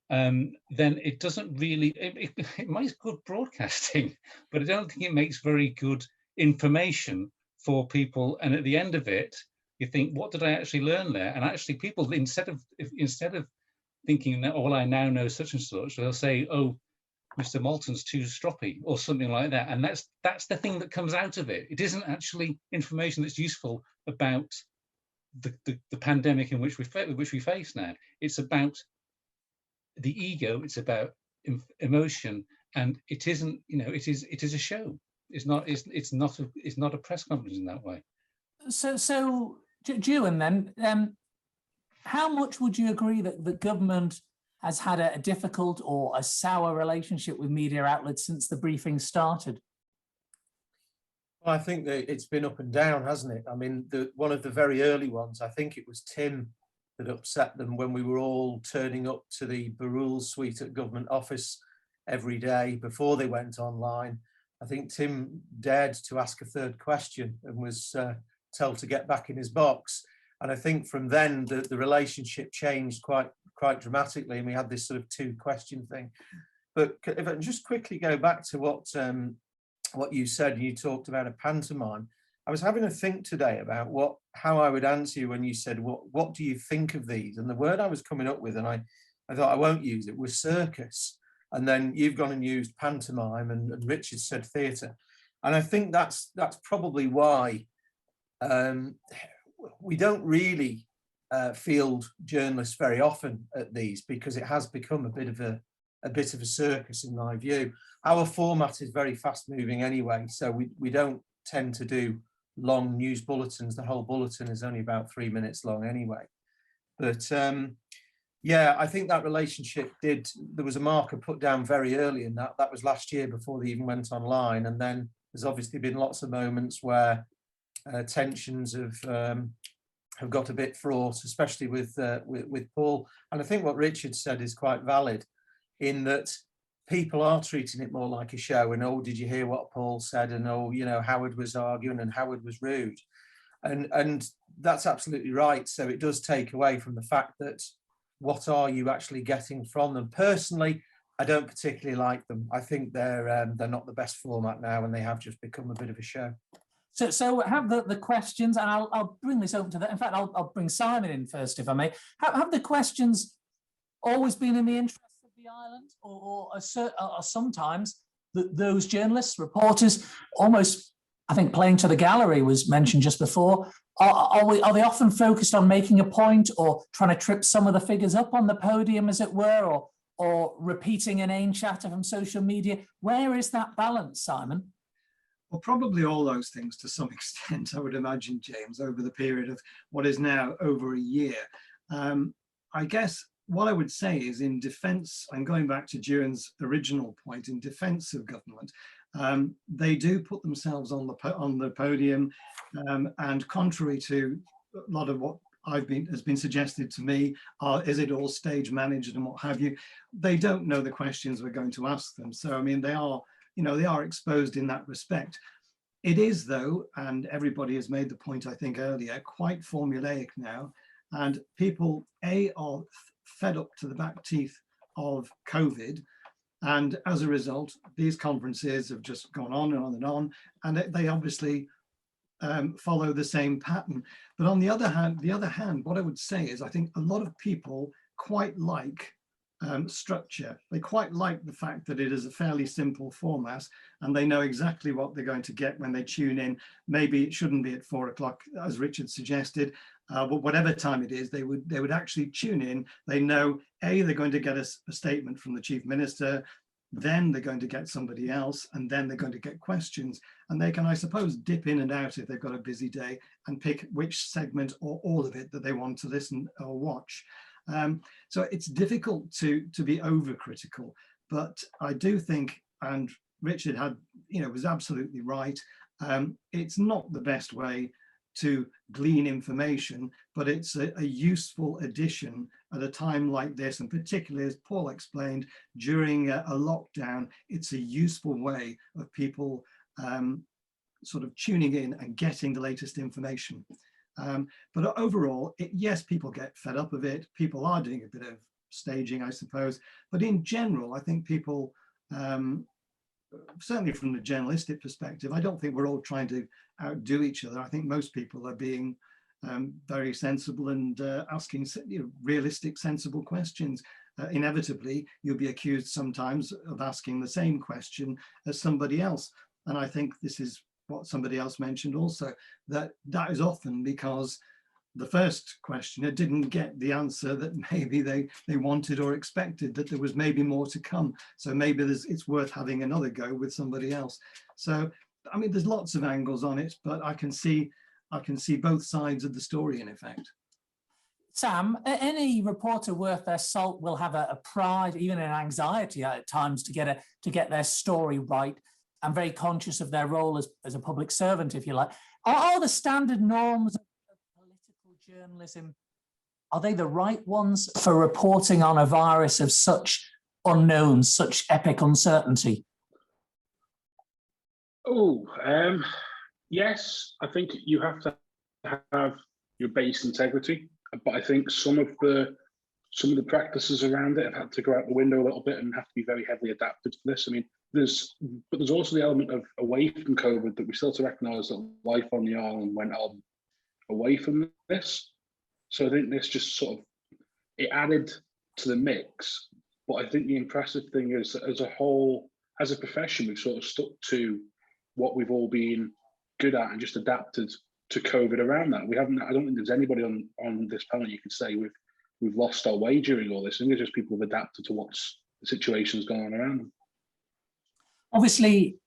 S3: then it doesn't really. It makes good broadcasting, but I don't think it makes very good information for people. And at the end of it, you think, what did I actually learn there? And actually, people instead of thinking that, I now know such and such, they'll say, oh, Mr. Moulton's too stroppy or something like that. And that's the thing that comes out of it. It isn't actually information that's useful about the pandemic in which we face now. It's about the ego. It's about emotion, and it isn't. You know, it is a show. It's not a press conference in that way.
S2: So Ewan, then, how much would you agree that the government has had a difficult or a sour relationship with media outlets since the briefing started?
S8: Well, I think that it's been up and down, hasn't it? I mean, one of the very early ones, I think it was Tim that upset them when we were all turning up to the Barul suite at Government Office every day before they went online. I think Tim dared to ask a third question and was told to get back in his box. And I think from then the relationship changed quite dramatically, and we had this sort of two-question thing. But if I can just quickly go back to what you said, and you talked about a pantomime. I was having a think today about how I would answer you when you said, what do you think of these? And the word I was coming up with, and I thought I won't use it, was circus. And then you've gone and used pantomime, and Richard said theatre. And I think that's probably why we don't really field journalists very often at these, because it has become a bit of a circus in my view. Our format is very fast moving anyway, so we don't tend to do long news bulletins. The whole bulletin is only about 3 minutes long anyway. But yeah, I think that relationship there was a marker put down very early in that was last year before they even went online. And then there's obviously been lots of moments where tensions have got a bit fraught, especially with Paul. And I think what Richard said is quite valid, in that people are treating it more like a show, and oh, did you hear what Paul said, and oh, you know, Howard was arguing and Howard was rude, and that's absolutely right. So it does take away from the fact that what are you actually getting from them? Personally, I don't particularly like them. I think they're not the best format now, and they have just become a bit of a show.
S2: So have the questions, and I'll bring this open to that. In fact, I'll bring Simon in first, if I may. Have the questions always been in the interests of the island, or sometimes those journalists, reporters, almost, I think, playing to the gallery was mentioned just before. Are they often focused on making a point, or trying to trip some of the figures up on the podium, as it were, or repeating inane chatter from social media? Where is that balance, Simon?
S5: Well, probably all those things to some extent, I would imagine, James, over the period of what is now over a year. I guess what I would say is, in defence, and going back to Duan's original point, in defence of government, they do put themselves on the podium, and contrary to a lot of what has been suggested to me, is it all stage managed and what have you? They don't know the questions we're going to ask them. So I mean, they are exposed in that respect. It is, though, and everybody has made the point, I think, earlier, quite formulaic now, and people are fed up to the back teeth of COVID. And as a result, these conferences have just gone on and on and on, and they obviously follow the same pattern. But on the other hand, what I would say is, I think a lot of people quite like structure. They quite like the fact that it is a fairly simple format, and they know exactly what they're going to get when they tune in. Maybe it shouldn't be at 4 o'clock, as Richard suggested, but whatever time it is, they would actually tune in. They know, A, they're going to get a statement from the Chief Minister, then they're going to get somebody else, and then they're going to get questions. And they can, I suppose, dip in and out if they've got a busy day and pick which segment or all of it that they want to listen or watch. So it's difficult to be overcritical, but I do think, and Richard was absolutely right, it's not the best way to glean information, but it's a useful addition at a time like this, and particularly, as Paul explained, during a lockdown, it's a useful way of people sort of tuning in and getting the latest information. But overall, yes, people get fed up of it. People are doing a bit of staging, I suppose. But in general, I think people, certainly from the journalistic perspective, I don't think we're all trying to outdo each other. I think most people are being very sensible and asking realistic, sensible questions. Inevitably, you'll be accused sometimes of asking the same question as somebody else. And I think this is what somebody else mentioned also, that is often because the first questioner didn't get the answer that maybe they wanted or expected, that there was maybe more to come. So maybe it's worth having another go with somebody else. So, I mean, there's lots of angles on it, but I can see both sides of the story in effect.
S2: Sam, any reporter worth their salt will have a pride, even an anxiety at times, to get their story right. I'm very conscious of their role as a public servant, if you like. Are the standard norms of political journalism, are they the right ones for reporting on a virus of such unknowns, such epic uncertainty?
S4: Yes, I think you have to have your base integrity, but I think some of the practices around it have had to go out the window a little bit and have to be very heavily adapted for this. I mean, there's also the element of away from COVID that we still have to recognise that life on the island went on away from this. So I think this just sort of, it added to the mix. But I think the impressive thing is that as a whole, as a profession, we've sort of stuck to what we've all been good at and just adapted to COVID around that. I don't think there's anybody on this panel you could say we've lost our way during all this. I think it's just people have adapted to what's the situation's going on around them.
S2: Obviously,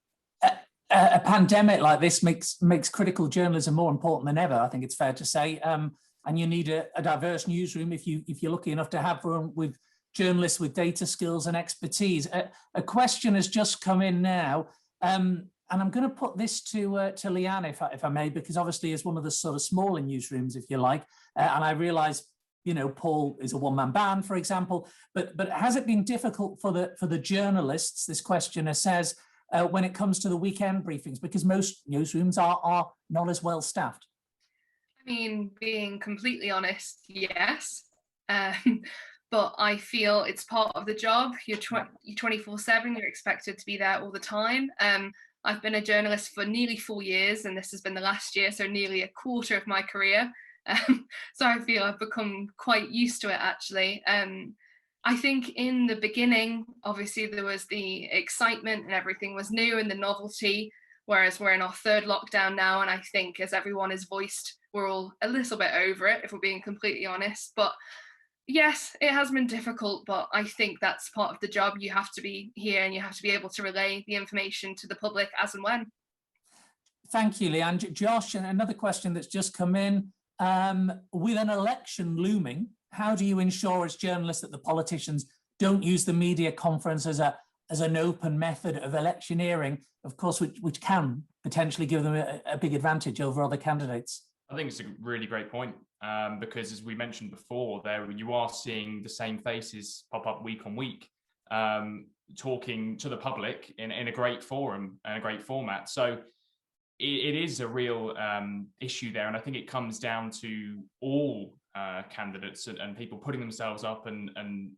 S2: a pandemic like this makes critical journalism more important than ever. I think it's fair to say, and you need a diverse newsroom if you're lucky enough to have one with journalists with data skills and expertise. A question has just come in now, and I'm going to put this to Leanne, if I may, because obviously as one of the sort of smaller newsrooms, if you like, and I realise you know, Paul is a one-man band, for example. But has it been difficult for the journalists? This questioner says, when it comes to the weekend briefings, because most newsrooms are not as well staffed.
S9: I mean, being completely honest, yes. But I feel it's part of the job. You're 24/7, you're expected to be there all the time. I've been a journalist for nearly 4 years, and this has been the last year, so nearly a quarter of my career. So I feel I've become quite used to it, actually. I think in the beginning, obviously there was the excitement and everything was new and the novelty, whereas we're in our third lockdown now, and I think as everyone has voiced, we're all a little bit over it, if we're being completely honest. But yes, it has been difficult, but I think that's part of the job. You have to be here and you have to be able to relay the information to the public as and when.
S2: Thank you, Leanne. Josh, and another question that's just come in. With an election looming, how do you ensure as journalists that the politicians don't use the media conference as an open method of electioneering, of course, which can potentially give them a big advantage over other candidates?
S7: I think it's a really great point, because as we mentioned before, you are seeing the same faces pop up week on week, talking to the public in a great forum and a great format. So it is a real issue there, and I think it comes down to all candidates and people putting themselves up and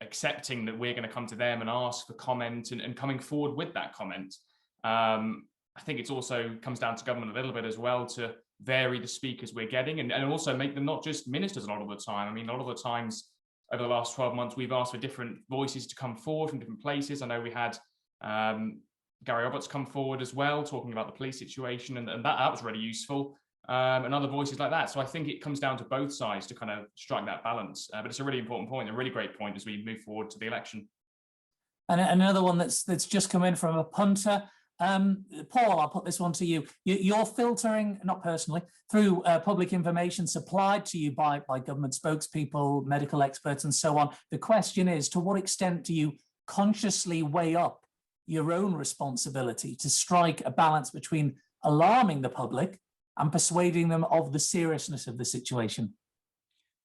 S7: accepting that we're going to come to them and ask for comment and coming forward with that comment. I think it also comes down to government a little bit as well to vary the speakers we're getting and also make them not just ministers a lot of the time. I mean, a lot of the times over the last 12 months, we've asked for different voices to come forward from different places. I know we had Gary Roberts come forward as well, talking about the police situation, and that was really useful, and other voices like that. So I think it comes down to both sides to kind of strike that balance. But it's a really important point, a really great point as we move forward to the election.
S2: And another one that's just come in from a punter. Paul, I'll put this one to you. You're filtering, not personally, through public information supplied to you by government spokespeople, medical experts, and so on. The question is, to what extent do you consciously weigh up your own responsibility to strike a balance between alarming the public and persuading them of the seriousness of the situation?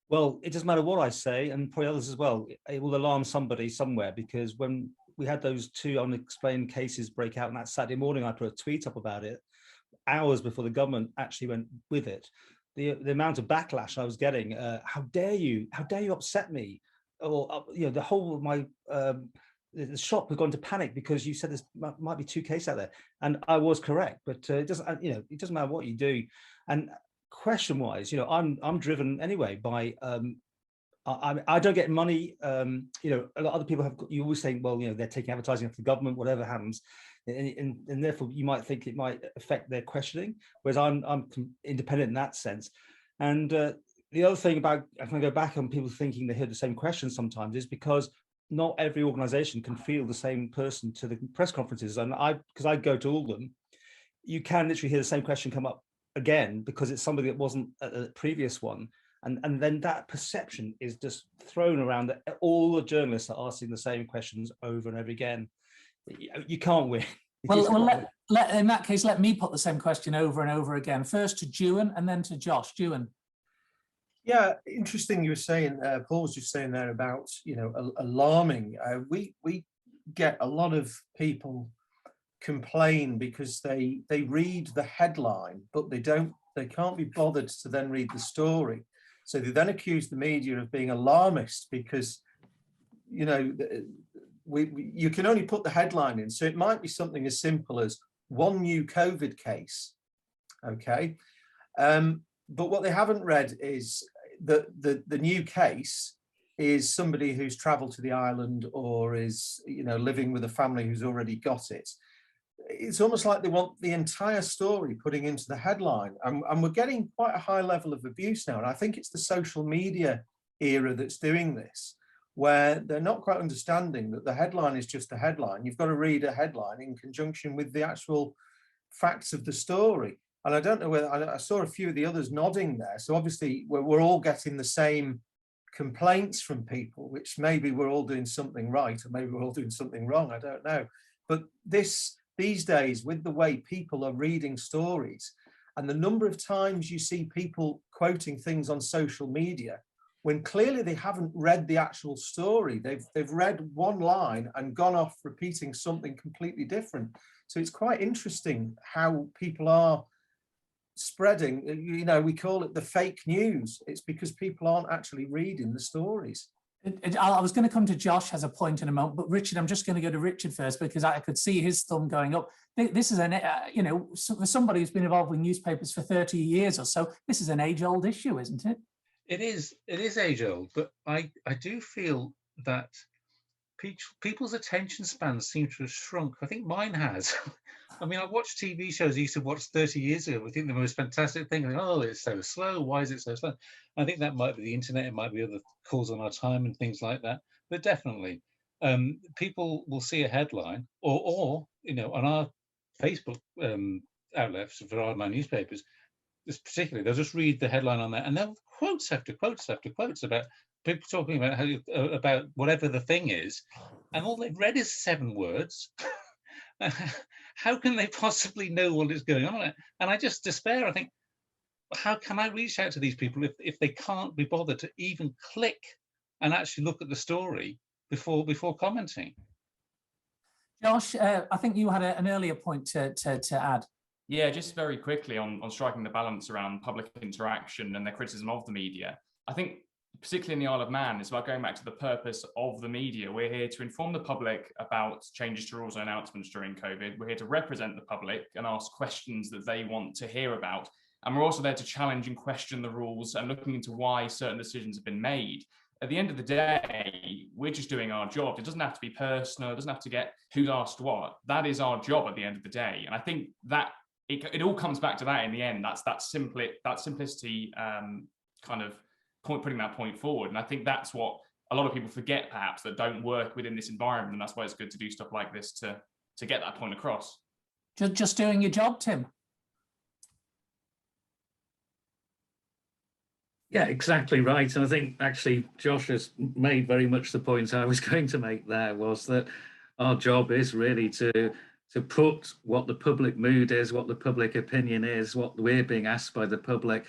S11: Well, it doesn't matter what I say, and probably others as well. It will alarm somebody somewhere, because when we had those 2 unexplained cases break out on that Saturday morning, I put a tweet up about it hours before the government actually went with it. The amount of backlash I was getting, how dare you upset me? Or, you know, the whole of my, the shop had gone to panic because you said there might be 2 cases out there. And I was correct, but it doesn't, you know, it doesn't matter what you do. And question wise, you know, I'm driven anyway by, I don't get money. You know, a lot of other people have. You always think, well, you know, they're taking advertising off the government, whatever happens, and therefore you might think it might affect their questioning. Whereas I'm independent in that sense. And the other thing about, if I go back on people thinking they hear the same questions sometimes, is because not every organisation can field the same person to the press conferences. And because I go to all of them, you can literally hear the same question come up again because it's somebody that wasn't at the previous one. And then that perception is just thrown around that all the journalists are asking the same questions over and over again. You can't win.
S2: Well, in that case, let me put the same question over and over again. First to Dewan and then to Josh. Dewan.
S8: Yeah, interesting. You were saying, Paul was just saying there about, you know, alarming. We get a lot of people complain because they read the headline, but they can't be bothered to then read the story. So they then accuse the media of being alarmist because, you know, you can only put the headline in. So it might be something as simple as 1 new COVID case, okay? But what they haven't read is that the new case is somebody who's travelled to the island or is, you know, living with a family who's already got it. It's almost like they want the entire story putting into the headline, and we're getting quite a high level of abuse now. And I think it's the social media era that's doing this, where they're not quite understanding that the headline is just a headline. You've got to read a headline in conjunction with the actual facts of the story. And I don't know whether I saw a few of the others nodding there. So obviously we're all getting the same complaints from people, which maybe we're all doing something right, or maybe we're all doing something wrong. I don't know. But these days, with the way people are reading stories and the number of times you see people quoting things on social media when clearly they haven't read the actual story. They've read one line and gone off repeating something completely different. So it's quite interesting how people are spreading, you know, we call it the fake news. It's because people aren't actually reading the stories.
S2: I was going to come to Josh as a point in a moment, but Richard, I'm just going to go to Richard first because I could see his thumb going up. This is an, you know, for somebody who's been involved with newspapers for 30 years or so, this is an age-old issue, isn't it?
S3: It is age-old, but I do feel that people's attention spans seem to have shrunk. I think mine has. I mean, I watched TV shows I used to watch 30 years ago. I think the most fantastic thing, like, oh, it's so slow. Why is it so slow? I think that might be the internet. It might be other calls on our time and things like that. But definitely, people will see a headline or you know, on our Facebook outlets for our newspapers, particularly, they'll just read the headline on there and they'll quotes after quotes after quotes about people talking about how about whatever the thing is, and all they've read is 7 words. How can they possibly know what is going on? And I just despair. I think, how can I reach out to these people if they can't be bothered to even click and actually look at the story before commenting?
S2: Josh, I think you had an earlier point to add.
S7: Yeah, just very quickly on striking the balance around public interaction and their criticism of the media. I think particularly in the Isle of Man, it's about going back to the purpose of the media. We're here to inform the public about changes to rules and announcements during COVID. We're here to represent the public and ask questions that they want to hear about. And we're also there to challenge and question the rules and looking into why certain decisions have been made. At the end of the day, we're just doing our job. It doesn't have to be personal. It doesn't have to get who's asked what. That is our job at the end of the day. And I think that it all comes back to that in the end. That's that simplicity kind of putting that point forward. And I think that's what a lot of people forget, perhaps, that don't work within this environment. And that's why it's good to do stuff like this to get that point across.
S2: Just doing your job, Tim.
S10: Yeah, exactly right. And I think actually Josh has made very much the point I was going to make there, was that our job is really to put what the public mood is, what the public opinion is, what we're being asked by the public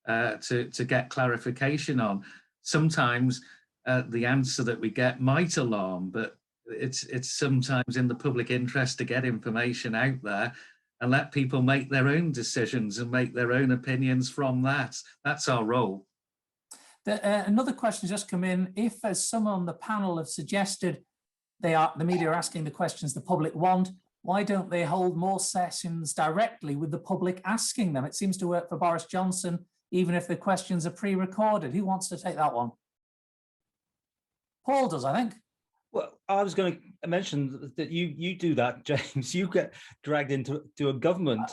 S10: to get clarification on. Sometimes the answer that we get might alarm, but it's sometimes in the public interest to get information out there and let people make their own decisions and make their own opinions from that. That's our role.
S2: Another question just come in. If, as some on the panel have suggested, the media are asking the questions the public want, why don't they hold more sessions directly with the public asking them? It seems to work for Boris Johnson, even if the questions are pre-recorded. Who wants to take that one? Paul does, I think.
S11: Well, I was going to mention that you do that, James. You get dragged into a government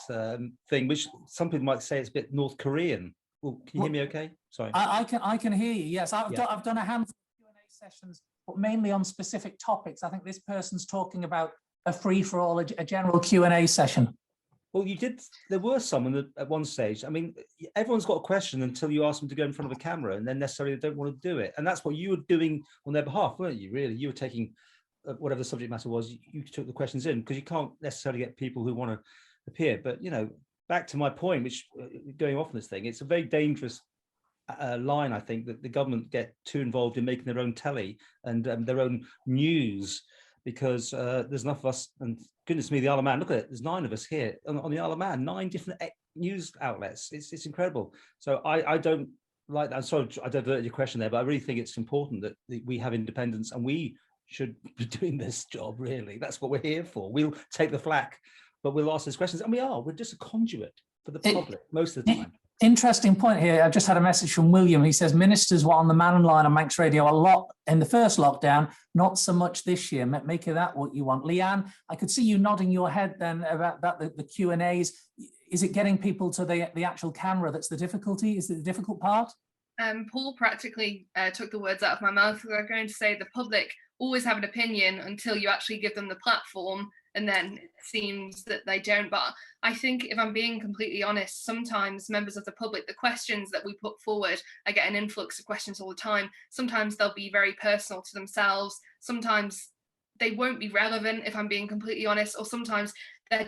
S11: thing, which some people might say it's a bit North Korean. Well, can you hear me okay? Sorry.
S2: I can hear you, yes. I've done a handful of Q&A sessions, but mainly on specific topics. I think this person's talking about a free-for-all, a general Q&A session.
S11: Well, you did. There were some at one stage. I mean, everyone's got a question until you ask them to go in front of a camera, and then necessarily they don't want to do it. And that's what you were doing on their behalf, weren't you? Really, you were taking whatever the subject matter was. You took the questions in because you can't necessarily get people who want to appear. But you know, back to my point, which going off on this thing, it's a very dangerous line. I think that the government get too involved in making their own telly and their own news. Because there's enough of us, and goodness me, the Isle of Man, look at it, there's 9 of us here on the Isle of Man, 9 different news outlets. It's incredible. So I don't like that. I'm sorry, I diverted your question there, but I really think it's important that we have independence and we should be doing this job, really. That's what we're here for. We'll take the flak, but we'll ask those questions. And we're just a conduit for the public most of the time.
S2: Interesting point here. I've just had a message from William. He says ministers were on the Man line on Manx Radio a lot in the first lockdown, not so much this year. Make of that what you want. Leanne, I could see you nodding your head then about the Q&As. Is it getting people to the actual camera that's the difficulty? Is it the difficult part?
S9: Paul practically took the words out of my mouth. I'm going to say the public always have an opinion until you actually give them the platform, and then it seems that they don't. But I think, if I'm being completely honest, sometimes members of the public, the questions that we put forward, I get an influx of questions all the time. Sometimes they'll be very personal to themselves. Sometimes they won't be relevant, if I'm being completely honest, or sometimes they're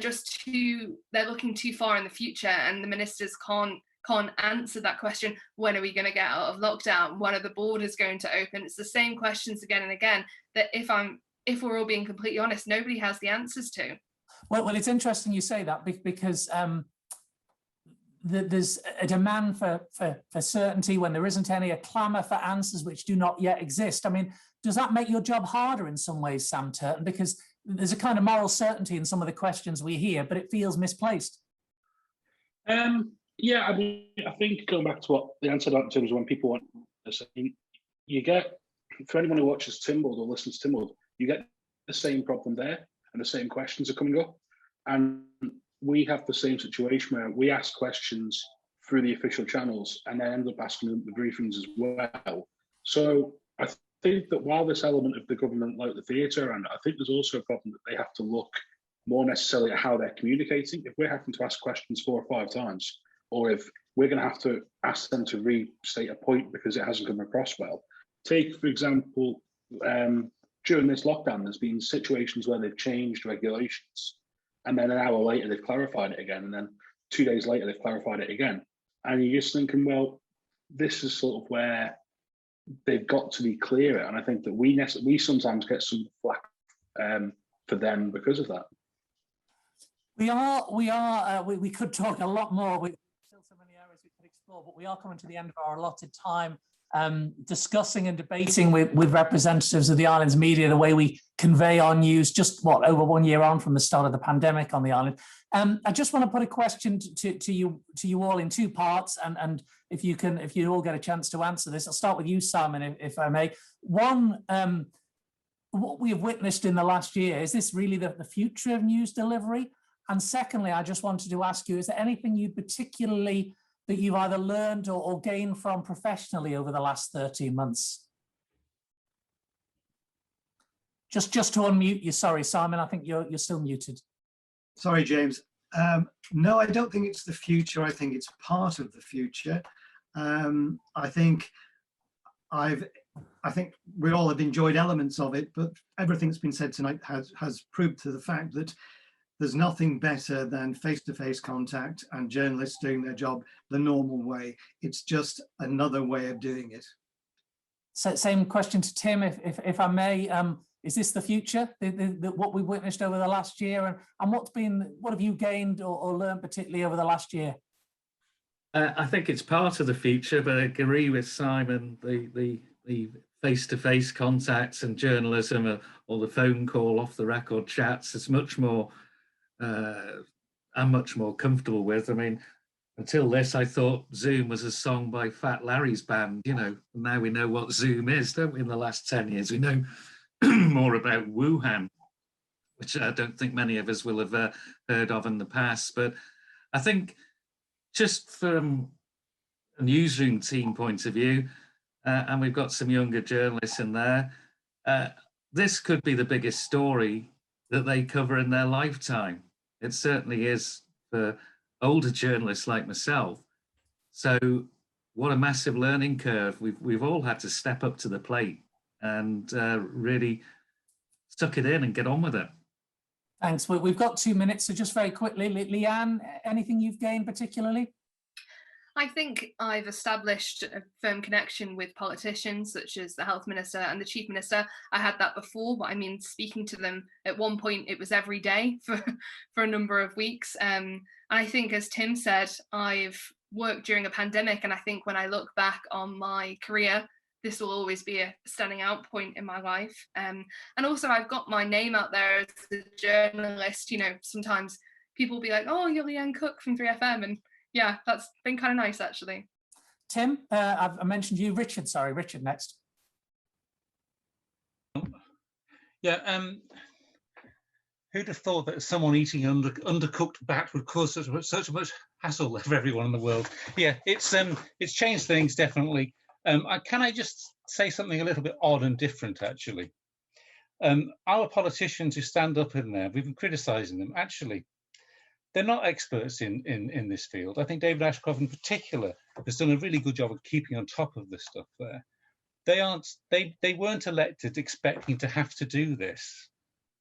S9: looking too far in the future and the ministers can't can't answer that question. When are we going to get out of lockdown? When are the borders going to open? It's the same questions again and again that if we're all being completely honest, nobody has the answers to.
S2: Well, it's interesting you say that because there's a demand for certainty when there isn't any, a clamour for answers which do not yet exist. I mean, does that make your job harder in some ways, Sam Turton? Because there's a kind of moral certainty in some of the questions we hear, but it feels misplaced.
S4: Yeah, I mean, I think going back to what the answer in terms of when people want this, you get, for anyone who watches Timberwolves or listens to Timberwolves, you get the same problem there and the same questions are coming up. And we have the same situation where we ask questions through the official channels and then end up asking them the briefings as well. So I think that while this element of the government, like the theatre, and I think there's also a problem that they have to look more necessarily at how they're communicating. If we're having to ask questions 4 or 5 times, or if we're going to have to ask them to restate a point because it hasn't come across well. Take, for example, during this lockdown, there's been situations where they've changed regulations and then an hour later they've clarified it again, and then 2 days later they've clarified it again. And you're just thinking, well, this is sort of where they've got to be clearer. And I think that we sometimes get some flack for them because of that.
S2: We could talk a lot more. There's still so many areas we could explore, but we are coming to the end of our allotted time, discussing and debating with representatives of the island's media the way we convey our news just over 1 year on from the start of the pandemic on the island. I just want to put a question to you all in 2 parts, and if you all get a chance to answer this, I'll start with you, Simon, if I may. One, what we have witnessed in the last year, is this really the future of news delivery? And secondly, I just wanted to ask you, is there anything you particularly that you've either learned or gained from professionally over the last 13 months? Just to unmute you. Sorry, Simon, I think you're still muted.
S5: Sorry, James. No, I don't think it's the future. I think it's part of the future. I think we all have enjoyed elements of it, but everything that's been said tonight has proved to the fact that there's nothing better than face-to-face contact and journalists doing their job the normal way. It's just another way of doing it.
S2: So, same question to Tim, if I may. Is this the future, what we witnessed over the last year, and what have you gained or learned particularly over the last year?
S10: I think it's part of the future, but I agree with Simon. The face-to-face contacts and journalism, or the phone call off the record chats, is much more. I'm much more comfortable with. I mean, until this, I thought Zoom was a song by Fat Larry's band. You know, now we know what Zoom is, don't we? In the last 10 years, we know more about Wuhan, which I don't think many of us will have heard of in the past. But I think just from a newsroom team point of view, and we've got some younger journalists in there, this could be the biggest story that they cover in their lifetime. It certainly is for older journalists like myself. So what a massive learning curve. We've all had to step up to the plate and really suck it in and get on with it.
S2: Thanks. We've got 2 minutes, so just very quickly, Leanne, anything you've gained particularly?
S9: I think I've established a firm connection with politicians such as the Health Minister and the Chief Minister. I had that before, but I mean, speaking to them at one point, it was every day for a number of weeks. And I think, as Tim said, I've worked during a pandemic, and I think when I look back on my career, this will always be a standing out point in my life. And also, I've got my name out there as a journalist. You know, sometimes people will be like, "Oh, you're Leanne Cook from 3FM," and yeah, that's been kind of nice, actually.
S2: Tim, I mentioned you. Richard next.
S3: Yeah, who'd have thought that someone eating undercooked bat would cause such much hassle for everyone in the world? Yeah, it's changed things, definitely. Can I just say something a little bit odd and different, actually? Our politicians who stand up in there, we've been criticising them, actually. They're not experts in this field. I think David Ashcroft in particular has done a really good job of keeping on top of this stuff there. They weren't elected expecting to have to do this.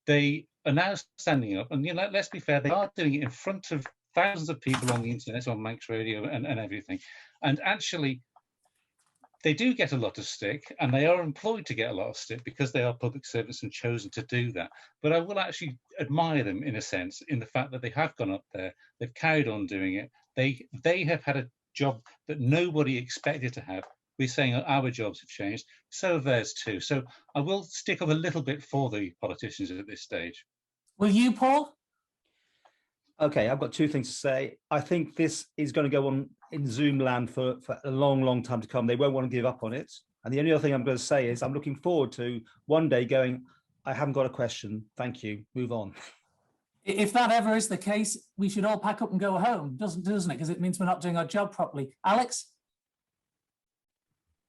S3: They are now standing up, and let's be fair, they are doing it in front of thousands of people on the internet, on Manx Radio and everything. And actually, they do get a lot of stick, and they are employed to get a lot of stick because they are public servants and chosen to do that. But I will actually admire them, in a sense, in the fact that they have gone up there, they've carried on doing it. They have had a job that nobody expected to have. We're saying our jobs have changed, so have theirs too. So I will stick up a little bit for the politicians at this stage.
S2: Will you, Paul?
S11: Okay, I've got two things to say. I think this is going to go on in Zoom land for a long, long time to come. They won't want to give up on it. And the only other thing I'm going to say is I'm looking forward to one day going, I haven't got a question. Thank you. Move on.
S2: If that ever is the case, we should all pack up and go home, doesn't it? Because it means we're not doing our job properly. Alex?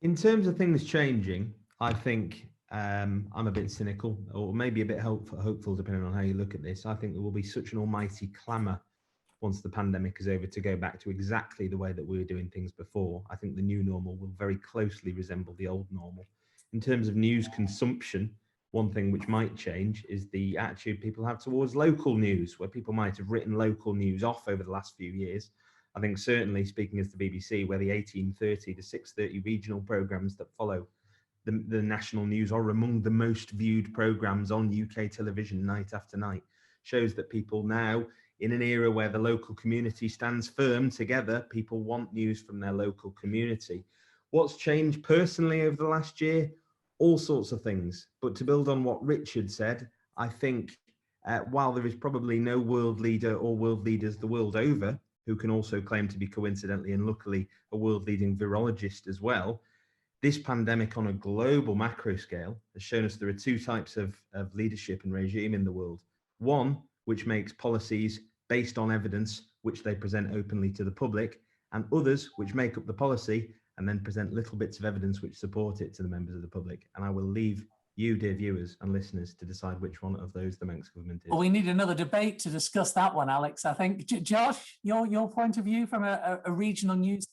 S6: In terms of things changing, I think I'm a bit cynical, or maybe a bit hopeful, depending on how you look at this. I think there will be such an almighty clamour once the pandemic is over to go back to exactly the way that we were doing things before. I think the new normal will very closely resemble the old normal. In terms of news consumption, one thing which might change is the attitude people have towards local news, where people might have written local news off over the last few years. I think certainly, speaking as the BBC, where the 18:30 to 6:30 regional programmes that follow the national news are among the most viewed programmes on UK television night after night, shows that people now, in an era where the local community stands firm together, people want news from their local community. What's changed personally over the last year? All sorts of things. But to build on what Richard said, I think while there is probably no world leader or world leaders the world over who can also claim to be coincidentally and luckily a world-leading virologist as well, this pandemic on a global macro scale has shown us there are two types of leadership and regime in the world. One, which makes policies based on evidence, which they present openly to the public, and others which make up the policy and then present little bits of evidence which support it to the members of the public. And I will leave you, dear viewers and listeners, to decide which one of those the Manx government is.
S2: Well, we need another debate to discuss that one, Alex, I think. Josh, your point of view from a regional news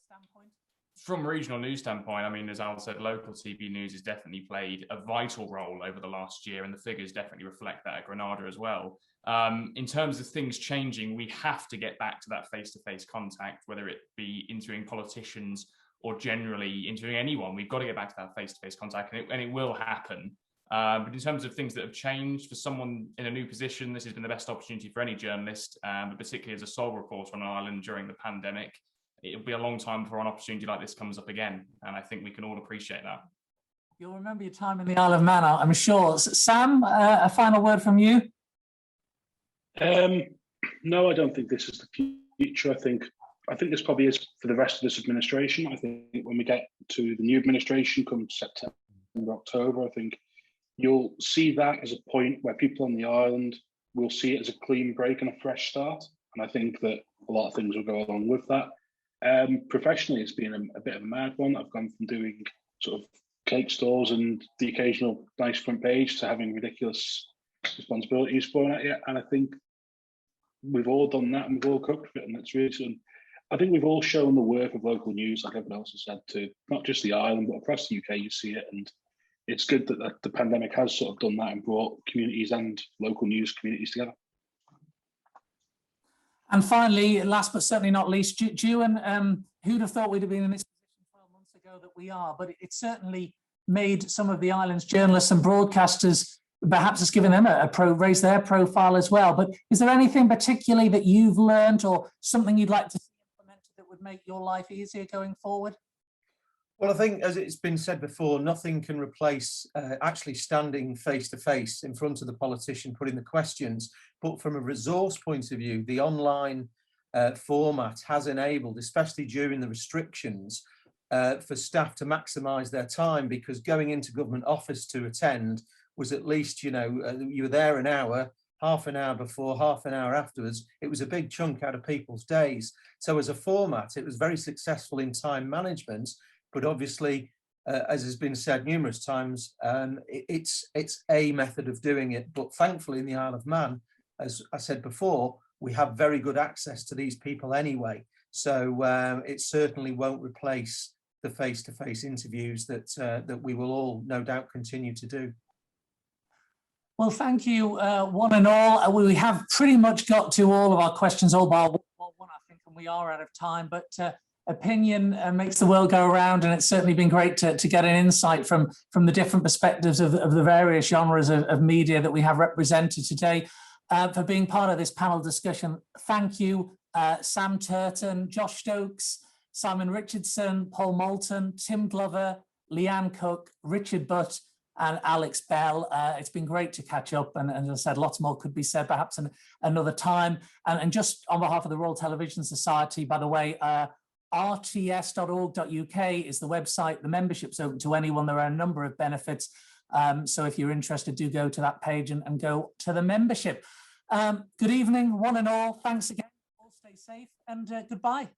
S2: standpoint?
S7: From a regional news standpoint, I mean, as Al said, local TV news has definitely played a vital role over the last year, and the figures definitely reflect that at Granada as well. In terms of things changing, we have to get back to that face-to-face contact, whether it be interviewing politicians or generally interviewing anyone. We've got to get back to that face-to-face contact, and it will happen. But in terms of things that have changed, for someone in a new position, this has been the best opportunity for any journalist, but particularly as a sole reporter on an island during the pandemic. It'll be a long time before an opportunity like this comes up again, and I think we can all appreciate that.
S2: You'll remember your time in the Isle of Man, I'm sure. Sam, a final word from you?
S4: No, I don't think this is the future. I think this probably is for the rest of this administration. I think when we get to the new administration come September, October, I think you'll see that as a point where people on the island will see it as a clean break and a fresh start. And I think that a lot of things will go along with that. Professionally, it's been a bit of a mad one. I've gone from doing sort of cake stalls and the occasional nice front page to having ridiculous responsibilities thrown at you. And I think we've all done that and we've all coped with it. And it's really something. I think we've all shown the worth of local news, like everyone else has said, to not just the island, but across the UK, you see it. And it's good that the pandemic has sort of done that and brought communities and local news communities together.
S2: And finally, last but certainly not least, Ewan, who'd have thought we'd have been in this position 12 months ago that we are? But it certainly made some of the island's journalists and broadcasters, perhaps it's given them raise their profile as well. But is there anything particularly that you've learned or something you'd like to see implemented that would make your life easier going forward?
S8: Well, I think, as it's been said before, nothing can replace actually standing face to face in front of the politician, putting the questions. But from a resource point of view, the online format has enabled, especially during the restrictions, for staff to maximise their time, because going into government office to attend was at least, you were there an hour, half an hour before, half an hour afterwards. It was a big chunk out of people's days. So as a format, it was very successful in time management. But obviously, as has been said numerous times, it's a method of doing it. But thankfully, in the Isle of Man, as I said before, we have very good access to these people anyway. So it certainly won't replace the face-to-face interviews that we will all no doubt continue to do.
S2: Well, thank you, one and all. We have pretty much got to all of our questions, all bar one, I think, and we are out of time. But opinion makes the world go around, and it's certainly been great to get an insight from the different perspectives of the various genres of media that we have represented today. For being part of this panel discussion, thank you, Sam Turton, Josh Stokes, Simon Richardson, Paul Moulton, Tim Glover, Leanne Cook, Richard Butt, and Alex Bell. It's been great to catch up, and as I said, lots more could be said perhaps another time. And just on behalf of the Royal Television Society, by the way, rts.org.uk is the website. The membership's open to anyone. There are a number of benefits. So if you're interested, do go to that page and go to the membership. Good evening, one and all. Thanks again. All stay safe, and goodbye.